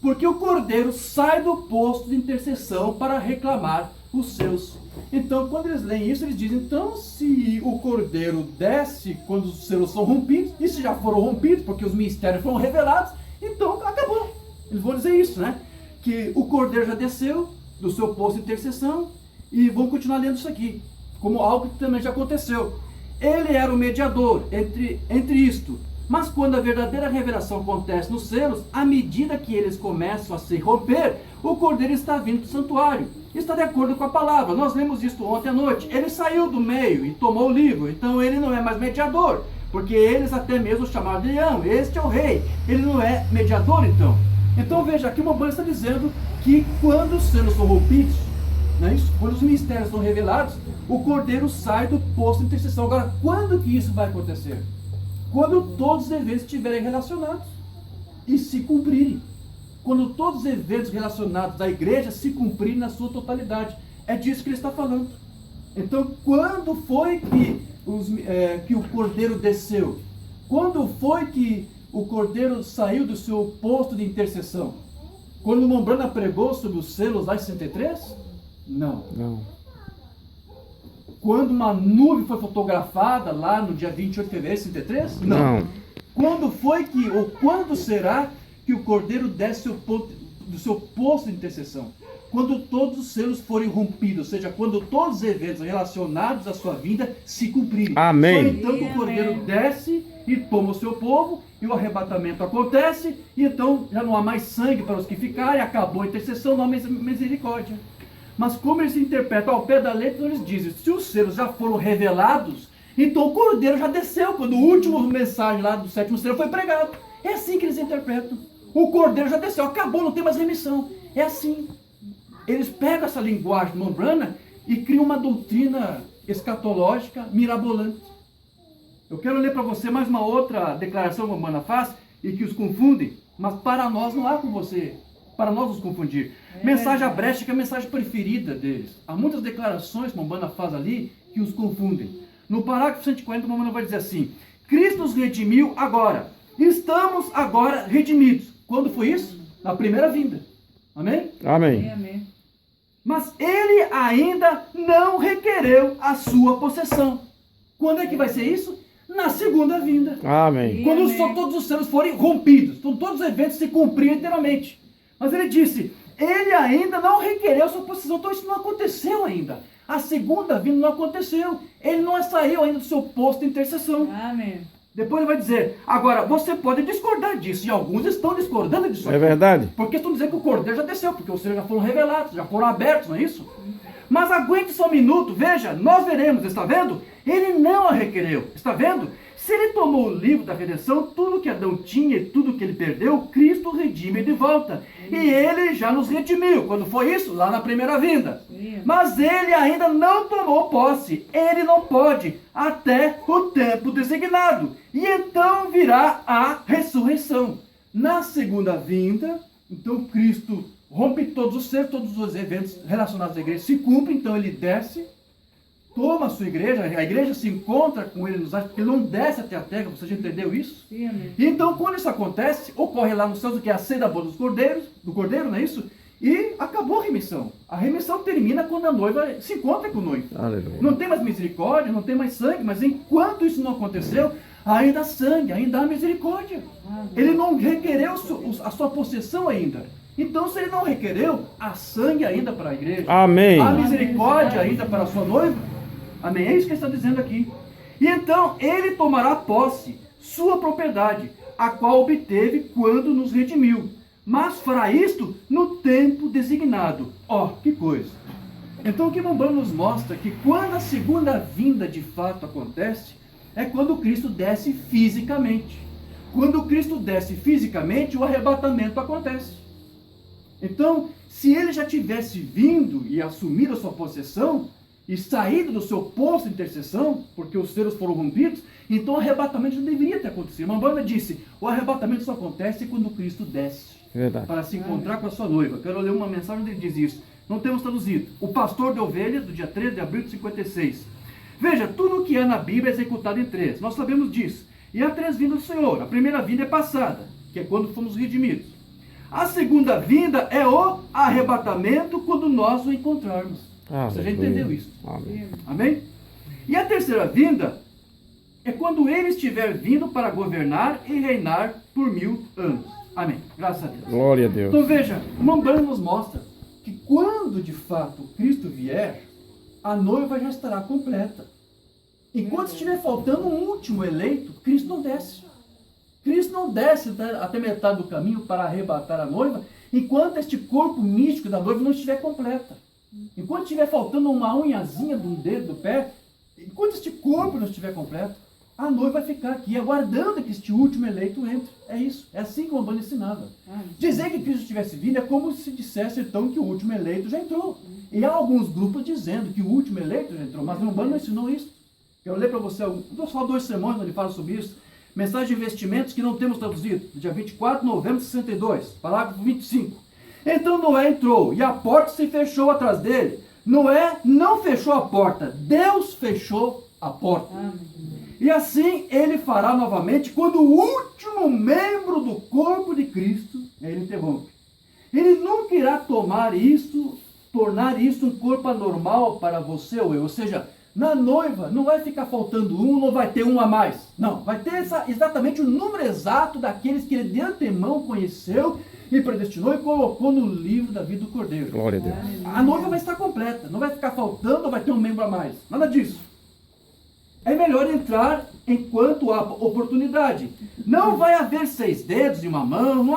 A: Porque o Cordeiro sai do posto de intercessão para reclamar os seus. Então, quando eles leem isso, eles dizem: então, se o Cordeiro desce quando os selos são rompidos, e se já foram rompidos, porque os mistérios foram revelados, então acabou. Eles vão dizer isso, né? Que o Cordeiro já desceu do seu posto de intercessão, e vão continuar lendo isso aqui, como algo que também já aconteceu. Ele era o mediador entre isto. Mas quando a verdadeira revelação acontece nos selos, à medida que eles começam a se romper, o Cordeiro está vindo do santuário. Está de acordo com a palavra. Nós lemos isso ontem à noite. Ele saiu do meio e tomou o livro. Então ele não é mais mediador. Porque eles até mesmo chamaram de leão, este é o rei, ele não é mediador então. Então veja, aqui o Mambana está dizendo que quando os selos são rompidos, não é isso? Quando os mistérios são revelados, o cordeiro sai do posto de intercessão. Agora, quando que isso vai acontecer? Quando todos os eventos estiverem relacionados e se cumprirem. Quando todos os eventos relacionados à igreja se cumprirem na sua totalidade. É disso que ele está falando. Então, quando foi que o cordeiro desceu? Quando foi que o cordeiro saiu do seu posto de intercessão? Quando o Mombrana pregou sobre os selos lá em 63? Não. Quando uma nuvem foi fotografada lá no dia 28 de fevereiro de 63? Não. Quando foi que, ou quando será que o cordeiro desce do seu posto de intercessão? Quando todos os selos forem rompidos, ou seja, quando todos os eventos relacionados à sua vinda se cumprirem.
B: Amém.
A: Só então que o cordeiro desce e toma o seu povo, e o arrebatamento acontece, e então já não há mais sangue para os que ficarem, acabou a intercessão, não há mais misericórdia. Mas como eles interpretam ao pé da letra, eles dizem, se os selos já foram revelados, então o cordeiro já desceu, quando o último mensagem lá do 7º selo foi pregado. É assim que eles interpretam. O cordeiro já desceu, acabou, não tem mais remissão. É assim. Eles pegam essa linguagem do Mombrana e criam uma doutrina escatológica mirabolante. Eu quero ler para você mais uma outra declaração que o Mombrana faz e que os confunde, mas para nós não há com você, para nós nos confundir. Mensagem abrética é a mensagem preferida deles. Há muitas declarações que o Mombrana faz ali que os confundem. No parágrafo 140, o Mombrana vai dizer assim: Cristo nos redimiu agora. Estamos agora redimidos. Quando foi isso? Na primeira vinda. Amém?
B: Amém.
A: Mas ele ainda não requereu a sua possessão. Quando é que vai ser isso? Na segunda vinda.
B: Amém.
A: Quando todos os selos forem rompidos, quando todos os eventos se cumprirem inteiramente. Mas ele disse, ele ainda não requereu a sua possessão. Então isso não aconteceu ainda. A segunda vinda não aconteceu. Ele não saiu ainda do seu posto de intercessão.
C: Amém.
A: Depois ele vai dizer, agora, você pode discordar disso, e alguns estão discordando disso.
B: É verdade.
A: Porque estão dizendo que o cordeiro já desceu, porque os selos já foram revelados, já foram abertos, não é isso? Mas aguente só um minuto, veja, nós veremos, está vendo? Ele não a requereu, está vendo? Se ele tomou o livro da redenção, tudo que Adão tinha e tudo que ele perdeu, Cristo redime de volta. E ele já nos redimiu. Quando foi isso? Lá na primeira vinda. Mas ele ainda não tomou posse. Ele não pode, até o tempo designado. E então virá a ressurreição. Na segunda vinda, então Cristo rompe todos os seres, todos os eventos relacionados à igreja se cumprem, então ele desce, toma a sua igreja, a igreja se encontra com ele nos ares, porque ele não desce até a terra, você já entendeu isso?
C: Sim, amém.
A: E então, quando isso acontece, ocorre lá nos céus o que é a ceia da boda do cordeiro, não é isso? E acabou a remissão. A remissão termina quando a noiva se encontra com o noivo.
B: Aleluia.
A: Não tem mais misericórdia, não tem mais sangue, mas enquanto isso não aconteceu, ainda há sangue, ainda há misericórdia. Ele não requereu a sua possessão ainda. Então, se ele não requereu, há sangue ainda para a igreja.
B: Amém.
A: Há misericórdia ainda para a sua noiva. Amém? É isso que ele está dizendo aqui. E então, ele tomará posse, sua propriedade, a qual obteve quando nos redimiu. Mas fará isto no tempo designado. Ó, que coisa. Então, o que Mombrana nos mostra que quando a segunda vinda de fato acontece, é quando Cristo desce fisicamente. Quando Cristo desce fisicamente, o arrebatamento acontece. Então, se ele já tivesse vindo e assumido a sua possessão, e saído do seu posto de intercessão, porque os selos foram rompidos, então o arrebatamento não deveria ter acontecido. Mombrana disse, o arrebatamento só acontece quando Cristo desce,
B: Verdade.
A: para se encontrar com a sua noiva. Quero ler uma mensagem onde ele diz isso. Não temos traduzido. O pastor de ovelhas, do dia 13 de abril de 56. Veja, tudo o que é na Bíblia é executado em três. Nós sabemos disso. E há três vindas do Senhor. A primeira vinda é passada, que é quando fomos redimidos. A segunda vinda é o arrebatamento, quando nós o encontrarmos. Você já entendeu isso?
B: Amém.
A: Amém? E a terceira vinda é quando ele estiver vindo para governar e reinar por 1000 anos. Amém. Graças a Deus.
B: Glória a Deus.
A: Então veja, o Mombrana nos mostra que quando de fato Cristo vier, a noiva já estará completa. Enquanto estiver faltando um último eleito, Cristo não desce. Cristo não desce até metade do caminho para arrebatar a noiva, enquanto este corpo místico da noiva não estiver completa. Enquanto estiver faltando uma unhazinha de um dedo do pé, enquanto este corpo não estiver completo, A noiva vai ficar aqui aguardando que este último eleito entre. É isso. É assim que o Umbanda ensinava. Dizer que Cristo tivesse vindo é como se dissesse então que o último eleito já entrou. E há alguns grupos dizendo que o último eleito já entrou, mas o Umbanda não ensinou isso. Quero ler para você, vou falar 2 sermões onde ele fala sobre isso. Mensagem de investimentos que não temos traduzido, dia 24 de novembro de 62, parágrafo 25. Então Noé entrou e a porta se fechou atrás dele. Noé não fechou a porta, Deus fechou a porta. E assim ele fará novamente quando o último membro do corpo de Cristo, ele interrompe. Ele nunca irá tornar isso um corpo anormal para você ou eu. Ou seja, na noiva não vai ficar faltando um, não vai ter um a mais. Não, vai ter exatamente o número exato daqueles que ele de antemão conheceu e predestinou e colocou no livro da vida do Cordeiro.
B: Glória a Deus.
A: A noiva vai estar completa, não vai ficar faltando ou vai ter um membro a mais. Nada disso. É melhor entrar enquanto há oportunidade. Não vai haver 6 dedos e uma mão, não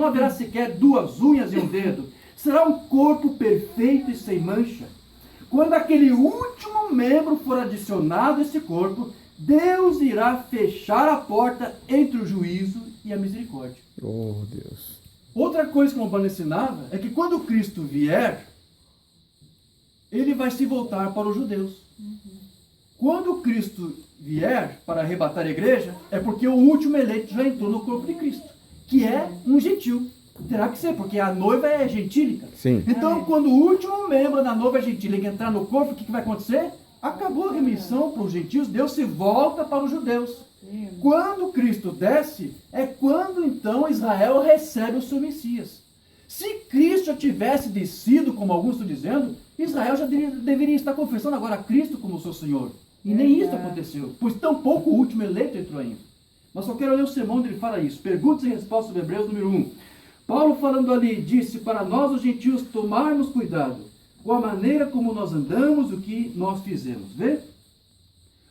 A: haverá sequer 2 unhas e um dedo. Será um corpo perfeito e sem mancha. Quando aquele último membro for adicionado a esse corpo, Deus irá fechar a porta entre o juízo e a misericórdia.
B: Oh, Deus.
A: Outra coisa que o Umbanda ensinava é que quando Cristo vier, ele vai se voltar para os judeus. Quando Cristo vier para arrebatar a igreja, é porque o último eleito já entrou no corpo de Cristo, que é um gentil. Terá que ser, porque a noiva é gentílica.
B: Sim.
A: Então, quando o último membro da noiva gentílica entrar no corpo, o que vai acontecer? Acabou a remissão para os gentios, Deus se volta para os judeus. Quando Cristo desce, é quando então Israel recebe o seu Messias. Se Cristo já tivesse descido, como alguns estão dizendo, Israel já deveria estar confessando agora a Cristo como seu Senhor. E nem isso aconteceu, pois tampouco o último eleito entrou ainda. Mas só quero ler o sermão onde ele fala isso. Perguntas e respostas sobre Hebreus número 1. Paulo falando ali, disse para nós os gentios tomarmos cuidado com a maneira como nós andamos, o que nós fizemos. Vê?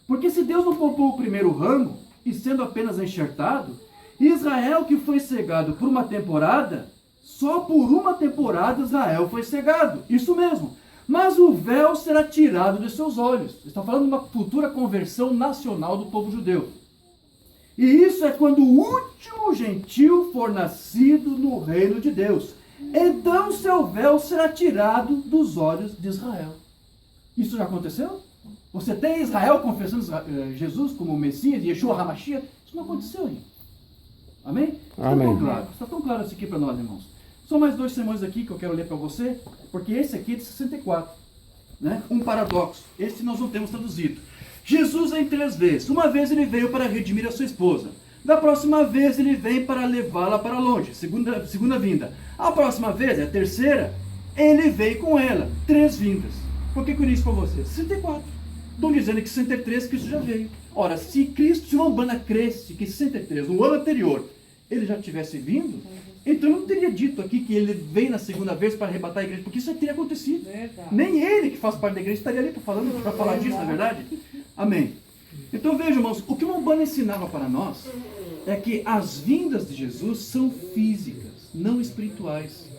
A: Porque se Deus não poupou o primeiro ramo, e sendo apenas enxertado, Israel que foi cegado por uma temporada, só por uma temporada Israel foi cegado. Isso mesmo. Mas o véu será tirado de seus olhos. Está falando de uma futura conversão nacional do povo judeu. E isso é quando o último gentil for nascido no reino de Deus. Então seu véu será tirado dos olhos de Israel. Isso já aconteceu? Você tem Israel confessando Jesus como Messias, Yeshua HaMashiach? Isso não aconteceu ainda. Amém?
B: Amém.
A: Está tão claro isso aqui para nós, irmãos. São mais 2 sermões aqui que eu quero ler para você, porque esse aqui é de 64. Né? Um paradoxo. Esse nós não temos traduzido. Jesus vem 3 vezes. Uma vez ele veio para redimir a sua esposa. Da próxima vez ele vem para levá-la para longe. Segunda vinda. A próxima vez, a terceira, ele vem com ela. 3 vindas. Por que eu li isso para você? 64. Estão dizendo que 63 Cristo já veio. Ora, se o Umbanda cresce que 63, no ano anterior, ele já tivesse vindo, então eu não teria dito aqui que ele vem na segunda vez para arrebatar a igreja, porque isso já teria acontecido. Verdade. Nem ele, que faz parte da igreja, estaria ali para falar disso, não é verdade? Amém. Então vejam, irmãos, o que o Umbanda ensinava para nós é que as vindas de Jesus são físicas, não espirituais.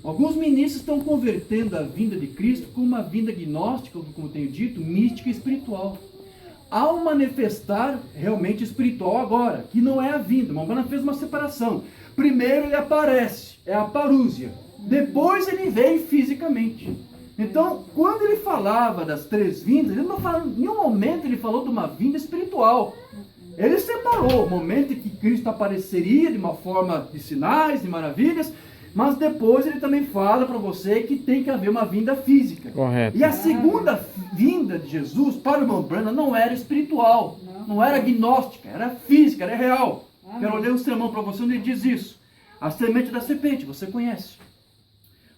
A: Alguns ministros estão convertendo a vinda de Cristo como uma vinda gnóstica, como tenho dito, mística e espiritual. Há um manifestar realmente espiritual agora, que não é a vinda. O Umbanda fez uma separação. Primeiro ele aparece, é a parúzia. Depois ele vem fisicamente. Então, quando ele falava das 3 vindas, ele não falou, em nenhum momento ele falou de uma vinda espiritual. Ele separou o momento em que Cristo apareceria de uma forma de sinais, de maravilhas, mas depois ele também fala para você que tem que haver uma vinda física.
B: Correto.
A: E a segunda vinda de Jesus para o irmão Branham não era espiritual, não era gnóstica, era física, era real. Quero ler um sermão para você onde ele diz isso. A semente da serpente, você conhece.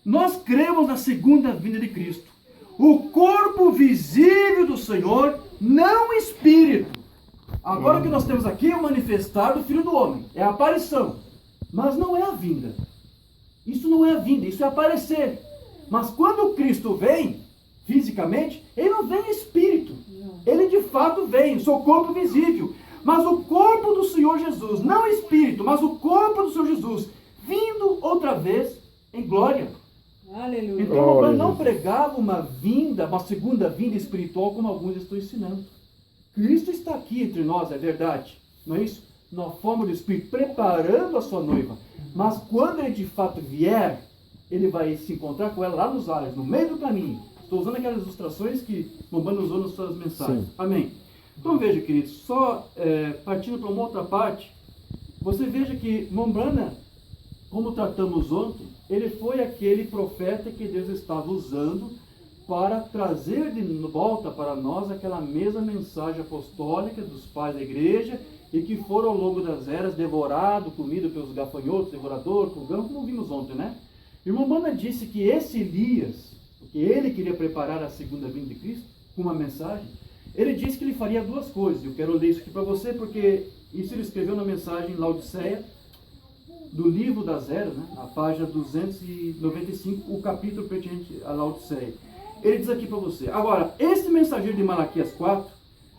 A: Nós cremos na segunda vinda de Cristo. O corpo visível do Senhor, não espírito. Agora o que nós temos aqui é o manifestar do Filho do Homem. É a aparição. Mas não é a vinda. Isso não é a vinda, isso é aparecer. Mas quando Cristo vem, fisicamente, ele não vem em espírito. Ele de fato vem, o seu corpo visível. Mas o corpo do Senhor Jesus, não espírito, mas o corpo do Senhor Jesus, vindo outra vez em glória.
C: Aleluia.
A: Então, não pregava uma segunda vinda espiritual, como alguns estão ensinando. Cristo está aqui entre nós, é verdade, não é isso? Na forma do Espírito, preparando a sua noiva. Mas quando ele de fato vier, ele vai se encontrar com ela lá nos ares, no meio do caminho. Estou usando aquelas ilustrações que Mombana usou nas suas mensagens.
B: Sim.
A: Amém. Então veja, queridos, só partindo para uma outra parte, você veja que Mombana, como tratamos ontem, ele foi aquele profeta que Deus estava usando para trazer de volta para nós aquela mesma mensagem apostólica dos pais da igreja e que foram ao longo das eras devorado, comido pelos gafanhotos, devorador, pulgão, como vimos ontem, né? E Mombana disse que esse Elias, porque ele queria preparar a segunda vinda de Cristo com uma mensagem, ele disse que ele faria duas coisas. Eu quero ler isso aqui para você, porque isso ele escreveu na mensagem Laodiceia, do livro das eras, né? A página 295, o capítulo pertinente a Laodiceia. Ele diz aqui para você: agora, esse mensageiro de Malaquias 4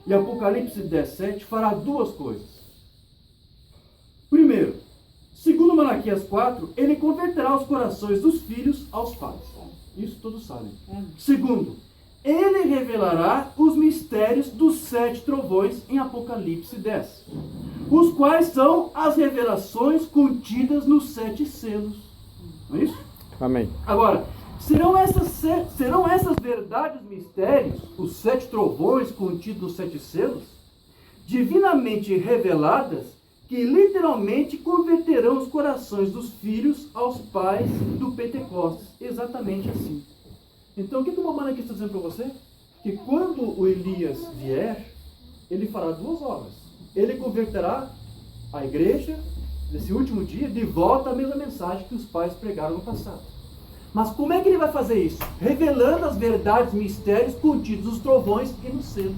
A: e Apocalipse 17 fará duas coisas. Primeiro, segundo Malaquias 4, ele converterá os corações dos filhos aos pais. Isso todos sabem. Segundo, ele revelará os mistérios dos 7 trovões em Apocalipse 10, os quais são as revelações contidas nos 7 selos. Não é isso?
B: Amém.
A: Agora, serão essas verdades, mistérios, os 7 trovões contidos nos 7 selos, divinamente reveladas, que literalmente converterão os corações dos filhos aos pais do Pentecostes. Exatamente assim. Então, o que o Mombana aqui está dizendo para você? Que quando o Elias vier, ele fará duas obras. Ele converterá a igreja, nesse último dia, de volta à mesma mensagem que os pais pregaram no passado. Mas como é que ele vai fazer isso? Revelando as verdades, mistérios contidos nos trovões e nos selos.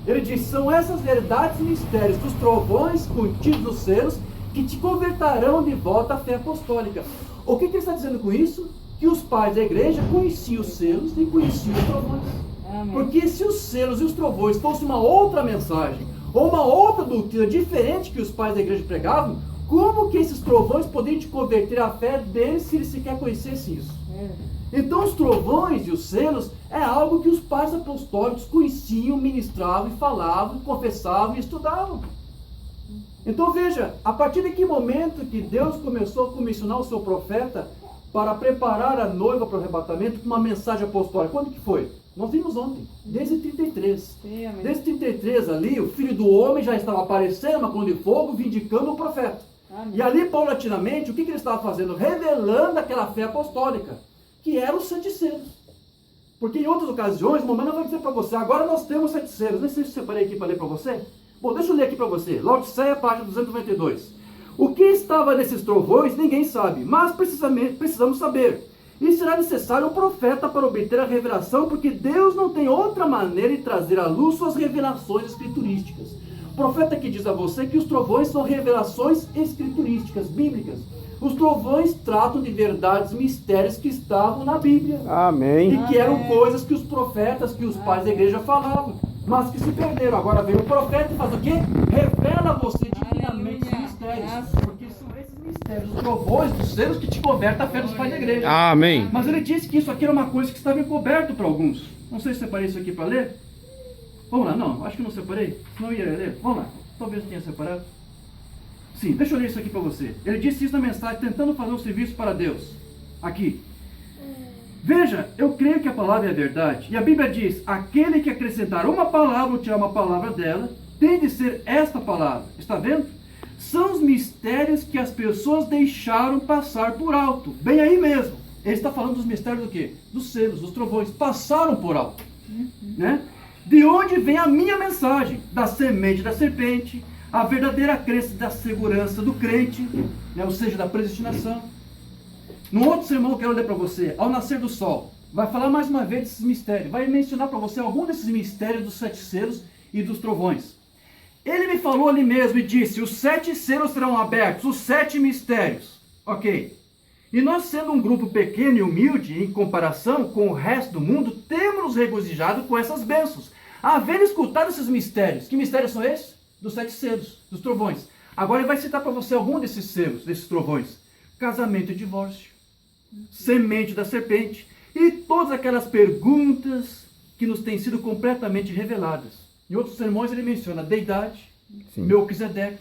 A: Ele diz: são essas verdades e mistérios dos trovões contidos nos selos que te converterão de volta à fé apostólica. O que ele está dizendo com isso? Que os pais da igreja conheciam os selos e conheciam os trovões. Amém. Porque se os selos e os trovões fossem uma outra mensagem, ou uma outra doutrina diferente que os pais da igreja pregavam, como que esses trovões poderiam te converter à fé deles se eles sequer conhecessem isso? Então os trovões e os selos é algo que os pais apostólicos conheciam, ministravam, falavam, confessavam e estudavam. Então veja, a partir de que momento que Deus começou a comissionar o seu profeta para preparar a noiva para o arrebatamento com uma mensagem apostólica? Quando que foi? Nós vimos ontem, desde 33. Sim, desde 33 ali, o Filho do Homem já estava aparecendo, uma coluna de fogo, vindicando o profeta. Amém. E ali, paulatinamente, o que ele estava fazendo? Revelando aquela fé apostólica, que eram os 7 selos. Porque em outras ocasiões, o Mombana vai dizer para você: agora nós temos 7 selos. Nem sei se eu separei aqui para ler para você. Bom, deixa eu ler aqui para você. Laodiceia, página 292. O que estava nesses trovões, ninguém sabe, mas precisamos saber. E será necessário um profeta para obter a revelação, porque Deus não tem outra maneira de trazer à luz suas revelações escriturísticas. O profeta que diz a você que os trovões são revelações escriturísticas, bíblicas. Os trovões tratam de verdades, mistérios que estavam na Bíblia. Amém. E que eram coisas que os profetas, que os pais da igreja falavam, mas que se perderam. Agora vem o profeta e faz o quê? Revela a você divinamente os mistérios. Porque são esses mistérios, os trovões, dos selos, que te convertem à fé dos pais da igreja.
B: Amém.
A: Mas ele disse que isso aqui era uma coisa que estava encoberto para alguns. Não sei se separei isso aqui para ler. Vamos lá, não, acho que não separei. Não ia ler. Vamos lá, talvez eu tenha separado. Sim, deixa eu ler isso aqui para você. Ele disse isso na mensagem, tentando fazer um serviço para Deus. Aqui. Veja, eu creio que a palavra é a verdade. E a Bíblia diz: aquele que acrescentar uma palavra ou tirar uma palavra dela, tem de ser esta palavra. Está vendo? São os mistérios que as pessoas deixaram passar por alto. Bem aí mesmo. Ele está falando dos mistérios do quê? Dos selos, dos trovões. Passaram por alto. Né? De onde vem a minha mensagem? Da semente da serpente, a verdadeira crença da segurança do crente, né? Ou seja, da predestinação. No outro sermão eu quero ler para você, ao nascer do sol, vai falar mais uma vez desses mistérios, vai mencionar para você algum desses mistérios dos 7 selos e dos trovões. Ele me falou ali mesmo e disse: os 7 selos serão abertos, os 7 mistérios. Ok. E nós, sendo um grupo pequeno e humilde em comparação com o resto do mundo, temos nos regozijado com essas bênçãos, havendo escutado esses mistérios. Que mistérios são esses? Dos 7 selos, dos trovões. Agora ele vai citar para você algum desses selos, desses trovões: casamento e divórcio, semente da serpente, e todas aquelas perguntas que nos têm sido completamente reveladas. Em outros sermões ele menciona deidade,
B: Sim.
A: Melquisedeque.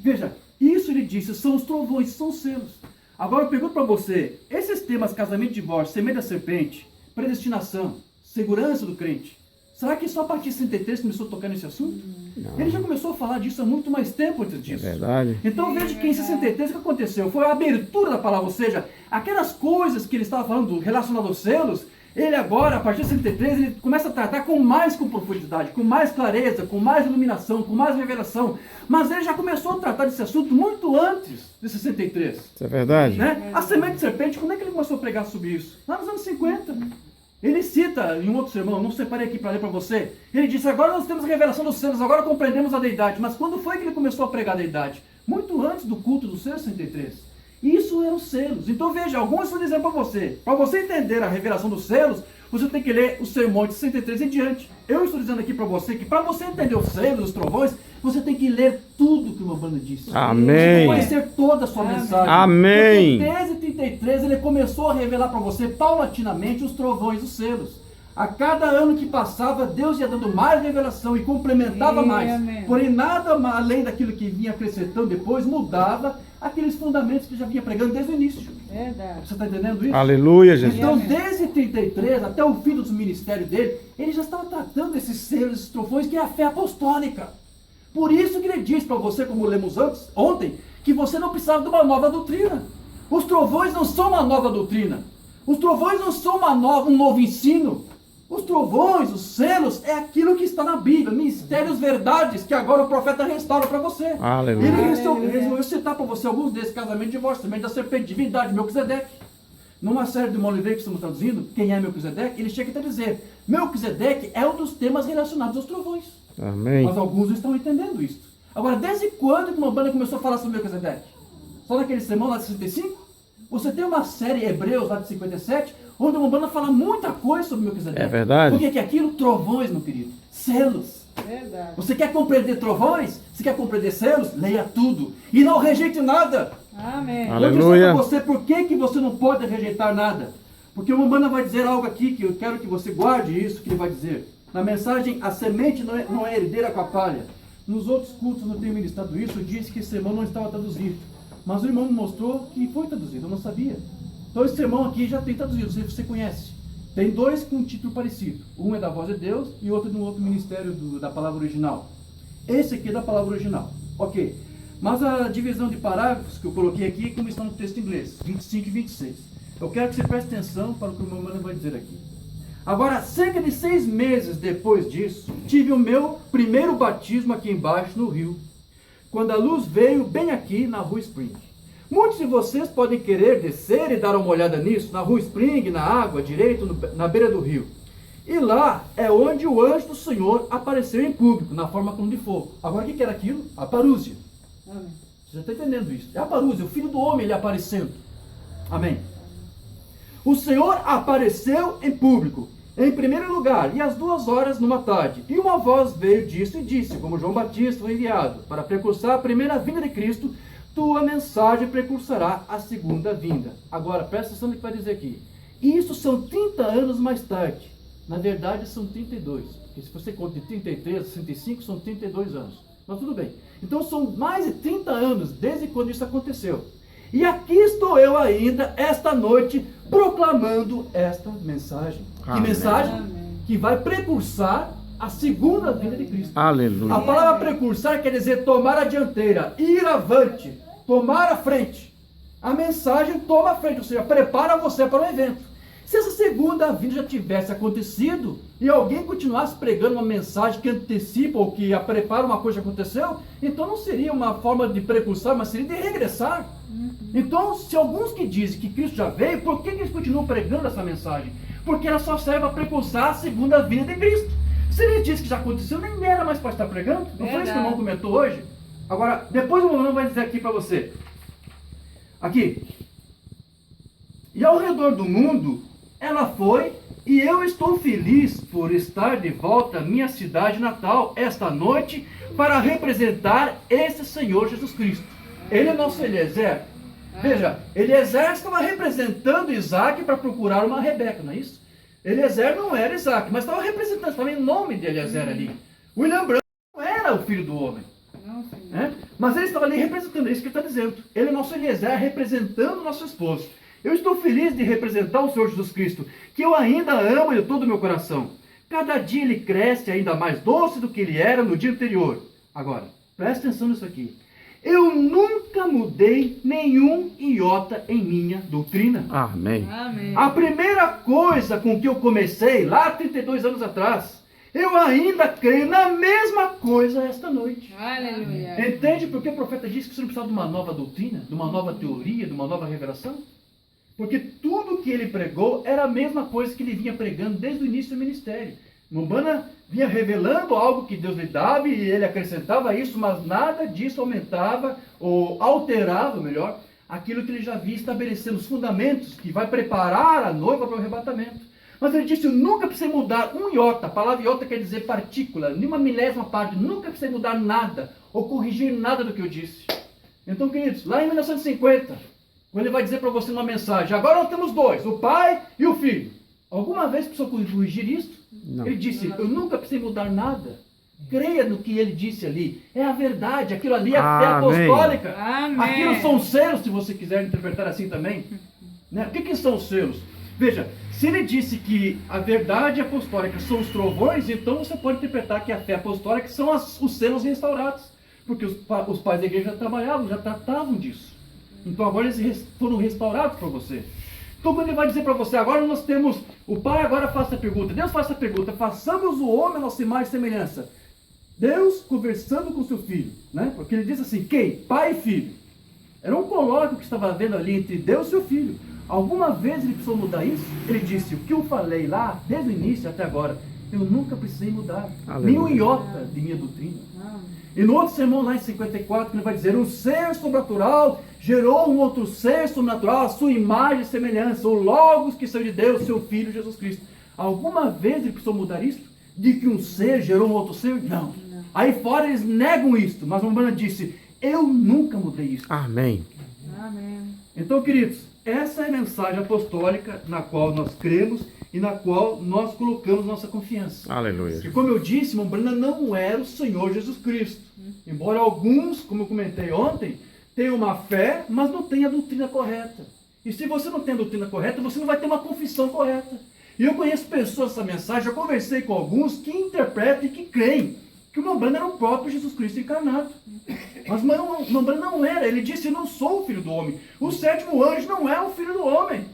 A: Veja, isso ele disse, são os trovões, são os selos. Agora eu pergunto para você, esses temas casamento, divórcio, semente da serpente, predestinação, segurança do crente, será que só a partir de 63 começou a tocar nesse assunto?
B: Não.
A: Ele já começou a falar disso há muito mais tempo antes disso.
B: É verdade.
A: Então veja que em 63 o que aconteceu? Foi a abertura da palavra, ou seja, aquelas coisas que ele estava falando relacionadas aos selos, ele agora, a partir de 63, ele começa a tratar com profundidade, com mais clareza, com mais iluminação, com mais revelação. Mas ele já começou a tratar desse assunto muito antes de 63.
B: Isso é verdade.
A: Né? A semente de serpente, quando é que ele começou a pregar sobre isso? Lá nos anos 50. Ele cita em um outro sermão, não separei aqui para ler para você, ele disse, agora nós temos a revelação dos selos, agora compreendemos a deidade. Mas quando foi que ele começou a pregar a deidade? Muito antes do culto dos selos 63. Isso é os selos. Então veja, alguns estão dizendo para você entender a revelação dos selos, você tem que ler o sermão de 63 em diante. Eu estou dizendo aqui para você que para você entender os selos, os trovões, você tem que ler tudo que o Umbanda disse.
B: Amém.
A: Você tem que conhecer toda a sua mensagem.
B: Amém.
A: Porque desde 33 ele começou a revelar para você paulatinamente os trovões, os selos. A cada ano que passava, Deus ia dando mais revelação e complementava mais.
C: Amém.
A: Porém, nada além daquilo que vinha acrescentando depois, mudava aqueles fundamentos que já vinha pregando desde o início.
C: Verdade.
A: Você está entendendo isso?
B: Aleluia, Jesus.
A: Então, desde 33 até o fim do ministério dele, ele já estava tratando esses selos, esses trovões, que é a fé apostólica. Por isso que ele diz para você, como lemos ontem, que você não precisava de uma nova doutrina. Os trovões não são uma nova doutrina. Os trovões não são um novo ensino. Os trovões, os selos, é aquilo que está na Bíblia, mistérios, verdades, que agora o profeta restaura para você.
B: Aleluia.
A: Ele resolveu citar para você alguns desses: casamento, divórcio, semente da serpente, divindade, Melquisedeque. Numa série de Moliveira que estamos traduzindo, quem é Melquisedeque, ele chega até dizer, Melquisedeque é um dos temas relacionados aos trovões.
B: Amém.
A: Mas alguns não estão entendendo isso. Agora, desde quando que uma banda começou a falar sobre Melquisedeque? Só naquele sermão lá de 65? Você tem uma série Hebreus lá de 57, onde uma banda fala muita coisa sobre Melquisedeque.
B: É verdade.
A: O que é aquilo? Trovões, meu querido. Selos.
C: Verdade.
A: Você quer compreender trovões? Você quer compreender selos? Leia tudo. E não rejeite nada.
C: Amém.
B: Aleluia.
A: Vou dizer para você por que você não pode rejeitar nada. Porque o Umbanda vai dizer algo aqui que eu quero que você guarde isso que ele vai dizer. Na mensagem, a semente não é herdeira com a palha. Nos outros cultos eu não tenho ministrado isso, disse que esse sermão não estava traduzido. Mas o irmão me mostrou que foi traduzido, eu não sabia. Então esse sermão aqui já tem traduzido, você conhece. Tem dois com um título parecido. Um é da Voz de Deus e outro de um outro ministério da palavra original. Esse aqui é da palavra original. Ok. Mas a divisão de parágrafos que eu coloquei aqui, como está no texto em inglês, 25 e 26. Eu quero que você preste atenção para o que o meu irmão vai dizer aqui. Agora, cerca de 6 meses depois disso, tive o meu primeiro batismo aqui embaixo no rio, quando a luz veio bem aqui na Rua Spring. Muitos de vocês podem querer descer e dar uma olhada nisso, na Rua Spring, na água, direito, na beira do rio. E lá é onde o anjo do Senhor apareceu em público, na forma como de fogo. Agora, o que era aquilo? A parúzia.
C: Amém.
A: Você já está entendendo isso? É a parúzia, o filho do homem, ele aparecendo. Amém. O Senhor apareceu em público, em primeiro lugar, e às 2 horas numa tarde. E uma voz veio disso e disse, como João Batista foi enviado, para precursar a primeira vinda de Cristo, tua mensagem precursará a segunda vinda. Agora, presta atenção no que vai dizer aqui. Isso são 30 anos mais tarde. Na verdade, são 32. Porque se você conta de 33 a 65, são 32 anos. Mas tudo bem. Então, são mais de 30 anos desde quando isso aconteceu. E aqui estou eu ainda, esta noite, proclamando esta mensagem.
B: Amém.
A: Que mensagem?
C: Amém.
A: Que vai precursar a segunda vinda de Cristo.
B: Aleluia.
A: A palavra precursar quer dizer tomar a dianteira, ir avante, tomar a frente. A mensagem toma a frente, ou seja, prepara você para o evento. Se essa segunda vinda já tivesse acontecido e alguém continuasse pregando uma mensagem que antecipa ou que prepara uma coisa que aconteceu, então não seria uma forma de precursar, mas seria de regressar. Então, se alguns que dizem que Cristo já veio, por que eles continuam pregando essa mensagem? Porque ela só serve para precursar a segunda vinda de Cristo. Se ele disse que já aconteceu, nem era mais para estar pregando. Não foi isso que o irmão comentou hoje? Agora, depois o irmão vai dizer aqui para você. Aqui. E ao redor do mundo, ela foi, e eu estou feliz por estar de volta à minha cidade natal, esta noite, para representar esse Senhor Jesus Cristo. Ele é nosso Eliezer. Veja, Eliezer estava representando Isaac para procurar uma Rebeca, não é isso? Eliezer não era Isaac, mas estava representando, estava em nome de Eliezer ali. William Branham não era o filho do homem. Mas ele estava ali representando, é isso que ele está dizendo. Ele é nosso Eliezer, representando o nosso esposo. Eu estou feliz de representar o Senhor Jesus Cristo, que eu ainda amo de todo o meu coração. Cada dia ele cresce ainda mais doce do que ele era no dia anterior. Agora, preste atenção nisso aqui. Eu nunca mudei nenhum iota em minha doutrina.
B: Amém.
C: Amém.
A: A primeira coisa com que eu comecei, lá 32 anos atrás, eu ainda creio na mesma coisa esta noite.
C: Aleluia.
A: Entende por que o profeta disse que você não precisa de uma nova doutrina, de uma nova teoria, de uma nova revelação? Porque tudo que ele pregou era a mesma coisa que ele vinha pregando desde o início do ministério. Umbanda vinha revelando algo que Deus lhe dava e ele acrescentava isso, mas nada disso aumentava ou alterava, melhor, aquilo que ele já havia estabelecendo, os fundamentos que vai preparar a noiva para o arrebatamento. Mas ele disse, eu nunca precisei mudar um iota. A palavra iota quer dizer partícula, nenhuma milésima parte. Nunca precisei mudar nada ou corrigir nada do que eu disse. Então, queridos, lá em 1950, quando ele vai dizer para você uma mensagem, agora nós temos dois, o pai e o filho. Alguma vez precisou corrigir isso?
B: Não.
A: Ele disse, eu nunca precisei mudar nada. Creia no que ele disse ali. É a verdade, aquilo ali é a fé
B: Amém.
A: apostólica.
C: Amém.
A: Aquilo são selos, se você quiser interpretar assim também. Né? O que são os selos? Veja, se ele disse que a verdade apostólica são os trovões, então você pode interpretar que a fé apostólica são os selos restaurados. Porque os pais da igreja já trabalhavam, já tratavam disso. Então agora eles foram restaurados para você. Então quando ele vai dizer para você, agora nós temos, o pai agora faça a pergunta, Deus faça a pergunta, façamos o homem a nossa imagem e semelhança. Deus conversando com seu filho, né? Porque ele diz assim, quem? Pai e filho. Era um colóquio que estava havendo ali entre Deus e seu filho. Alguma vez ele precisou mudar isso? Ele disse, o que eu falei lá, desde o início até agora, eu nunca precisei mudar.
B: Aleluia.
A: Nem um iota de minha doutrina. E no outro sermão lá em 54, ele vai dizer, um ser sobrenatural gerou um outro ser sobrenatural, a sua imagem e semelhança, o Logos que saiu de Deus, seu Filho Jesus Cristo. Alguma vez ele precisou mudar isso? De que um ser gerou um outro ser? Não. Aí fora eles negam isso, mas o Umbanda disse, eu nunca mudei isso.
B: Amém.
C: Amém.
A: Então, queridos, essa é a mensagem apostólica na qual nós cremos e na qual nós colocamos nossa confiança.
B: Aleluia.
A: E como eu disse, Umbanda não era o Senhor Jesus Cristo. Embora alguns, como eu comentei ontem, tenham uma fé, mas não tenham a doutrina correta. E se você não tem a doutrina correta, você não vai ter uma confissão correta. E eu conheço pessoas essa mensagem, eu conversei com alguns que interpretam e que creem que o Umbanda era o próprio Jesus Cristo encarnado. Mas o Umbanda não era. Ele disse, eu não sou o filho do homem. O sétimo anjo não é o filho do homem.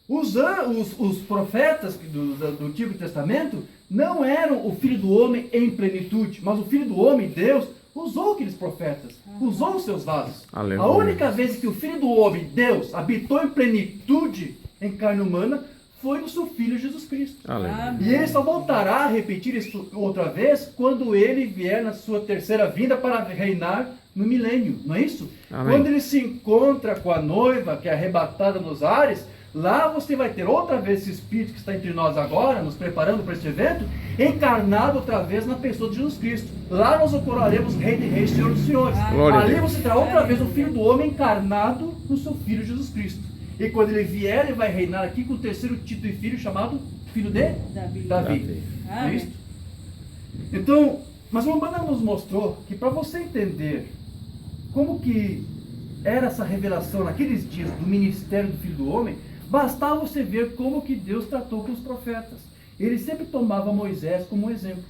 A: Os profetas do Antigo Testamento não eram o filho do homem em plenitude, mas o filho do homem, Deus, usou aqueles profetas, usou os seus vasos.
B: Aleluia.
A: A única vez que o filho do homem, Deus, habitou em plenitude em carne humana, foi no seu filho Jesus Cristo.
B: Aleluia.
A: E ele só voltará a repetir isso outra vez quando ele vier na sua terceira vinda para reinar no milênio, não é isso?
B: Amém.
A: Quando ele se encontra com a noiva, que é arrebatada nos ares, lá você vai ter outra vez esse Espírito que está entre nós agora, nos preparando para este evento, encarnado outra vez na pessoa de Jesus Cristo. Lá nós o coroaremos Rei de Reis, Senhor dos Senhores.
B: Glória a
A: Ali
B: Deus.
A: você terá outra vez o Filho do Homem encarnado no seu Filho Jesus Cristo. E quando ele vier, ele vai reinar aqui com o terceiro título e filho chamado Filho de
C: Davi.
A: Davi. Não é
C: Amém.
A: isso? Então, mas o Umbanda nos mostrou que para você entender como que era essa revelação naqueles dias do ministério do Filho do Homem, bastava você ver como que Deus tratou com os profetas. Ele sempre tomava Moisés como um exemplo.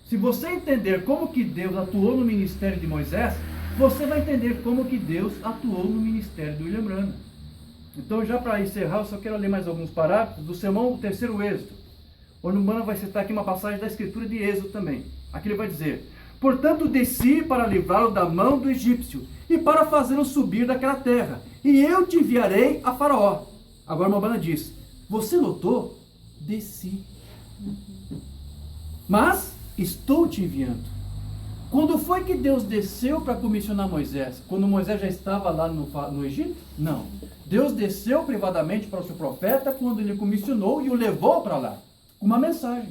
A: Se você entender como que Deus atuou no ministério de Moisés, você vai entender como que Deus atuou no ministério do William Branham. Então, já para encerrar, eu só quero ler mais alguns parágrafos do sermão do terceiro Êxodo. O Umbanda vai citar aqui uma passagem da escritura de Êxodo também. Aqui ele vai dizer, portanto desci para livrá-lo da mão do egípcio e para fazê-lo subir daquela terra, e eu te enviarei a Faraó. Agora o Umbanda diz, você notou? Desci. Mas estou te enviando. Quando foi que Deus desceu para comissionar Moisés? Quando Moisés já estava lá no Egito? Não. Deus desceu privadamente para o seu profeta quando ele comissionou e o levou para lá. Com uma mensagem.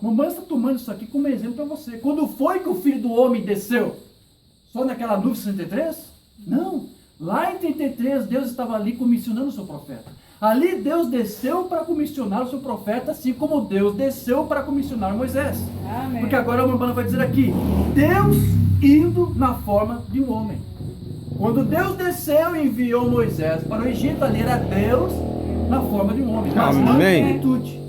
A: O Umbanda está tomando isso aqui como exemplo para você. Quando foi que o Filho do Homem desceu? Só naquela nuvem 63? Não. Lá em 33, Deus estava ali comissionando o seu profeta. Ali Deus desceu para comissionar o seu profeta, assim como Deus desceu para comissionar Moisés.
C: Amém.
A: Porque agora a Umbanda vai dizer aqui, Deus indo na forma de um homem. Quando Deus desceu e enviou Moisés para o Egito, ali era Deus na forma de um homem. Mas não em
B: Amém.
A: plenitude.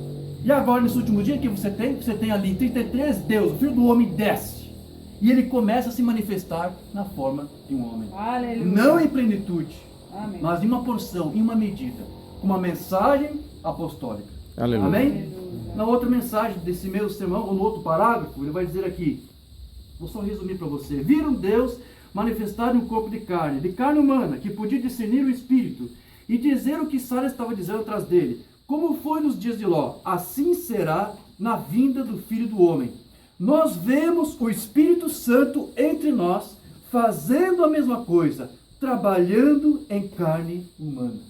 A: E agora, nesse último dia, que você tem ali 33, Deus, o Filho do Homem, desce. E ele começa a se manifestar na forma de um homem.
C: Aleluia.
A: Não em plenitude,
C: Amém.
A: mas em uma porção, em uma medida. Com uma mensagem apostólica.
B: Aleluia.
A: Amém?
C: Aleluia.
A: Na outra mensagem desse mesmo sermão, ou no outro parágrafo, ele vai dizer aqui, vou só resumir para você. Viram Deus manifestado em um corpo de carne humana, que podia discernir o espírito, e dizer o que Sara estava dizendo atrás dele. Como foi nos dias de Ló, assim será na vinda do Filho do Homem. Nós vemos o Espírito Santo entre nós, fazendo a mesma coisa, trabalhando em carne humana.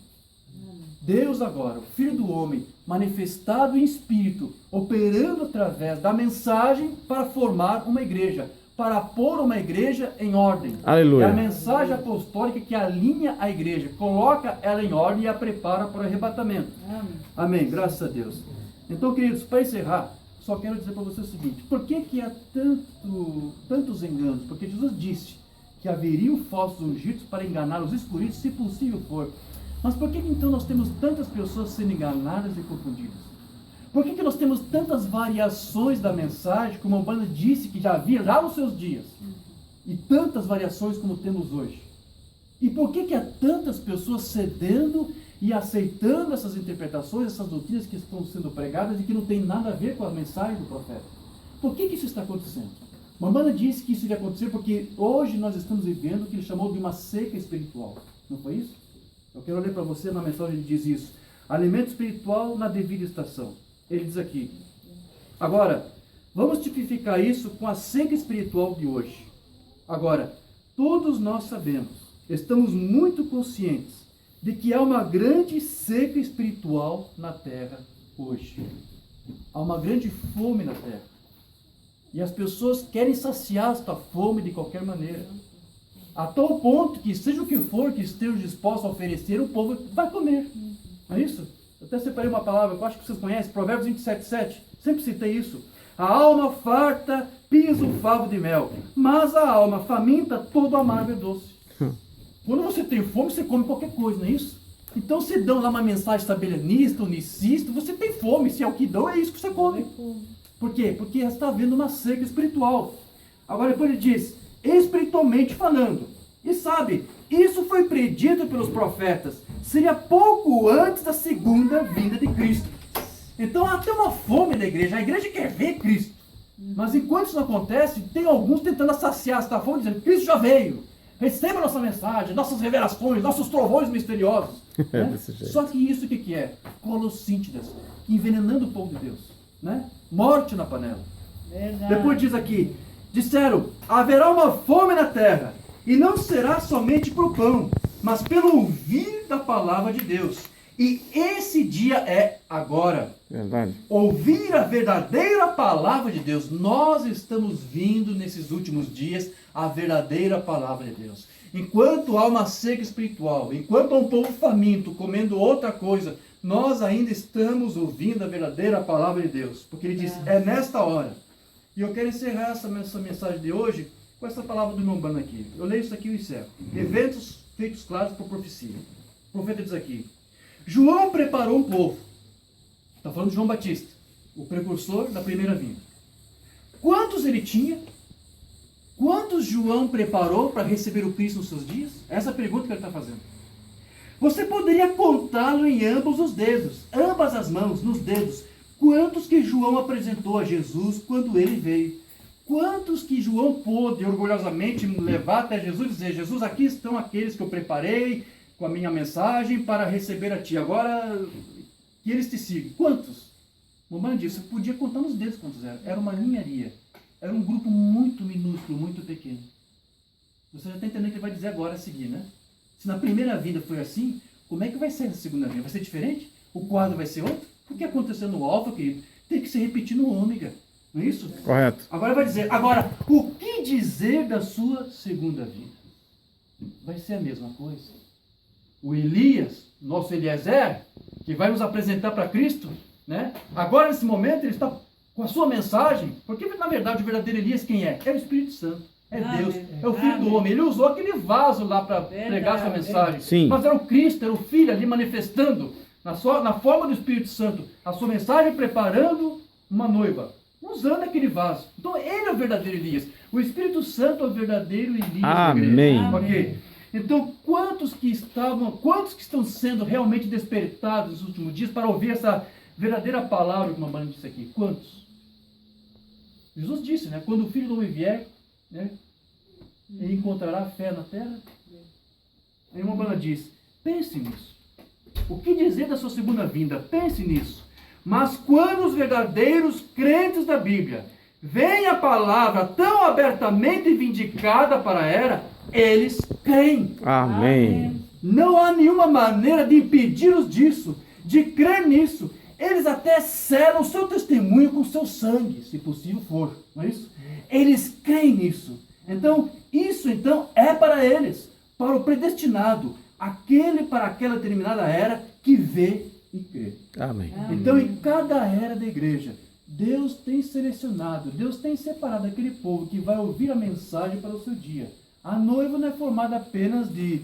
A: Deus agora, o Filho do Homem, manifestado em espírito, operando através da mensagem para formar uma igreja, para pôr uma igreja em ordem.
B: Aleluia.
A: É a mensagem apostólica que alinha a igreja, coloca ela em ordem e a prepara para o arrebatamento.
C: Amém.
A: Amém, graças a Deus. Então, queridos, para encerrar, só quero dizer para você o seguinte, por que há tantos enganos? Porque Jesus disse que haveriam falsos ungidos para enganar os escolhidos, se possível for. Mas por que então nós temos tantas pessoas sendo enganadas e confundidas? Por que nós temos tantas variações da mensagem, como a Umbanda disse que já havia lá nos seus dias? E tantas variações como temos hoje? E por que há tantas pessoas cedendo e aceitando essas interpretações, essas doutrinas que estão sendo pregadas e que não tem nada a ver com a mensagem do profeta? Por que isso está acontecendo? A Umbanda disse que isso iria acontecer porque hoje nós estamos vivendo o que ele chamou de uma seca espiritual. Não foi isso? Eu quero ler para você na mensagem, ele diz isso. Alimento espiritual na devida estação. Ele diz aqui. Agora, vamos tipificar isso com a seca espiritual de hoje. Agora, todos nós sabemos, estamos muito conscientes de que há uma grande seca espiritual na terra hoje. Há uma grande fome na terra. E as pessoas querem saciar esta fome de qualquer maneira. A tal ponto que, seja o que for que esteja disposto a oferecer, o povo vai comer. Não é isso? Eu até separei uma palavra que eu acho que vocês conhecem, Provérbios 27:7. Sempre citei isso. A alma farta pisa o favo de mel, mas a alma faminta todo amargo é doce. Quando você tem fome, você come qualquer coisa, não é isso? Então, se dão lá uma mensagem tabelianista, unicista, você tem fome. Se é o que dão, é isso que você come. Por quê? Porque está havendo uma seca espiritual. Agora, depois ele diz, espiritualmente falando. E sabe, isso foi predito pelos profetas. Seria pouco antes da segunda vinda de Cristo. Então há até uma fome da igreja. A igreja quer ver Cristo. Mas enquanto isso não acontece, tem alguns tentando saciar essa fome, dizendo, Cristo já veio. Receba nossa mensagem, nossas revelações, nossos trovões misteriosos. Né? Só que isso o que é? Colossíntidas, envenenando o povo de Deus. Né? Morte na panela.
C: Verdade.
A: Depois diz aqui, disseram, haverá uma fome na terra, e não será somente por pão, mas pelo ouvir da palavra de Deus. E esse dia é agora.
B: Verdade.
A: Ouvir a verdadeira palavra de Deus. Nós estamos vindo nesses últimos dias a verdadeira palavra de Deus. Enquanto há uma seca espiritual, enquanto há um povo faminto comendo outra coisa, nós ainda estamos ouvindo a verdadeira palavra de Deus. Porque ele diz, é nesta hora. E eu quero encerrar essa mensagem de hoje com essa palavra do irmão Umbanda aqui. Eu leio isso aqui e encerro. Eventos feitos claros por profecia. O profeta diz aqui, João preparou um povo. Está falando de João Batista, o precursor da primeira vinda. Quantos ele tinha? Quantos João preparou para receber o Cristo nos seus dias? Essa é a pergunta que ele está fazendo. Você poderia contá-lo em ambos os dedos, ambas as mãos, nos dedos. Quantos que João apresentou a Jesus quando ele veio? Quantos que João pôde orgulhosamente levar até Jesus e dizer, Jesus, aqui estão aqueles que eu preparei com a minha mensagem para receber a ti. Agora que eles te sigam. Quantos? Mamãe disse, eu podia contar nos dedos quantos eram. Era uma ninharia. Era um grupo muito minúsculo, muito pequeno. Você já está entendendo o que ele vai dizer agora a seguir, né? Se na primeira vida foi assim, como é que vai ser na segunda vida? Vai ser diferente? O quadro vai ser outro? O que aconteceu no alfa, querido, tem que se repetir no ômega. Não é isso?
B: Correto.
A: Agora vai dizer, agora, o que dizer da sua segunda vida? Vai ser a mesma coisa. O Elias, nosso Eliezer, que vai nos apresentar para Cristo, né? Agora, nesse momento, ele está com a sua mensagem, porque, na verdade, o verdadeiro Elias quem é? É o Espírito Santo, é Deus, é o Filho do Homem. Ele usou aquele vaso lá para pregar a sua mensagem,
B: Sim.
A: mas era o Cristo, era o Filho ali manifestando, na forma do Espírito Santo, a sua mensagem, preparando uma noiva, usando aquele vaso. Então, ele é o verdadeiro Elias. O Espírito Santo é o verdadeiro Elias.
B: Amém.
A: Ok? Então, quantos que estão sendo realmente despertados nos últimos dias para ouvir essa verdadeira palavra que uma banda disse aqui? Quantos? Jesus disse, né? Quando o Filho do Homem vier, né? Ele encontrará fé na terra. Aí uma banda diz, pense nisso. O que dizer da sua segunda vinda? Pense nisso. Mas quando os verdadeiros crentes da Bíblia veem a palavra tão abertamente vindicada para a era, eles creem.
B: Amém.
A: Não há nenhuma maneira de impedi-los disso, de crer nisso. Eles até selam o seu testemunho com seu sangue, se possível for, não é isso? Eles creem nisso. Então, isso é para eles, para o predestinado, aquele para aquela determinada era que vê e crê.
B: Amém.
A: Então, em cada era da igreja, Deus tem selecionado, Deus tem separado aquele povo que vai ouvir a mensagem para o seu dia. A noiva não é formada apenas de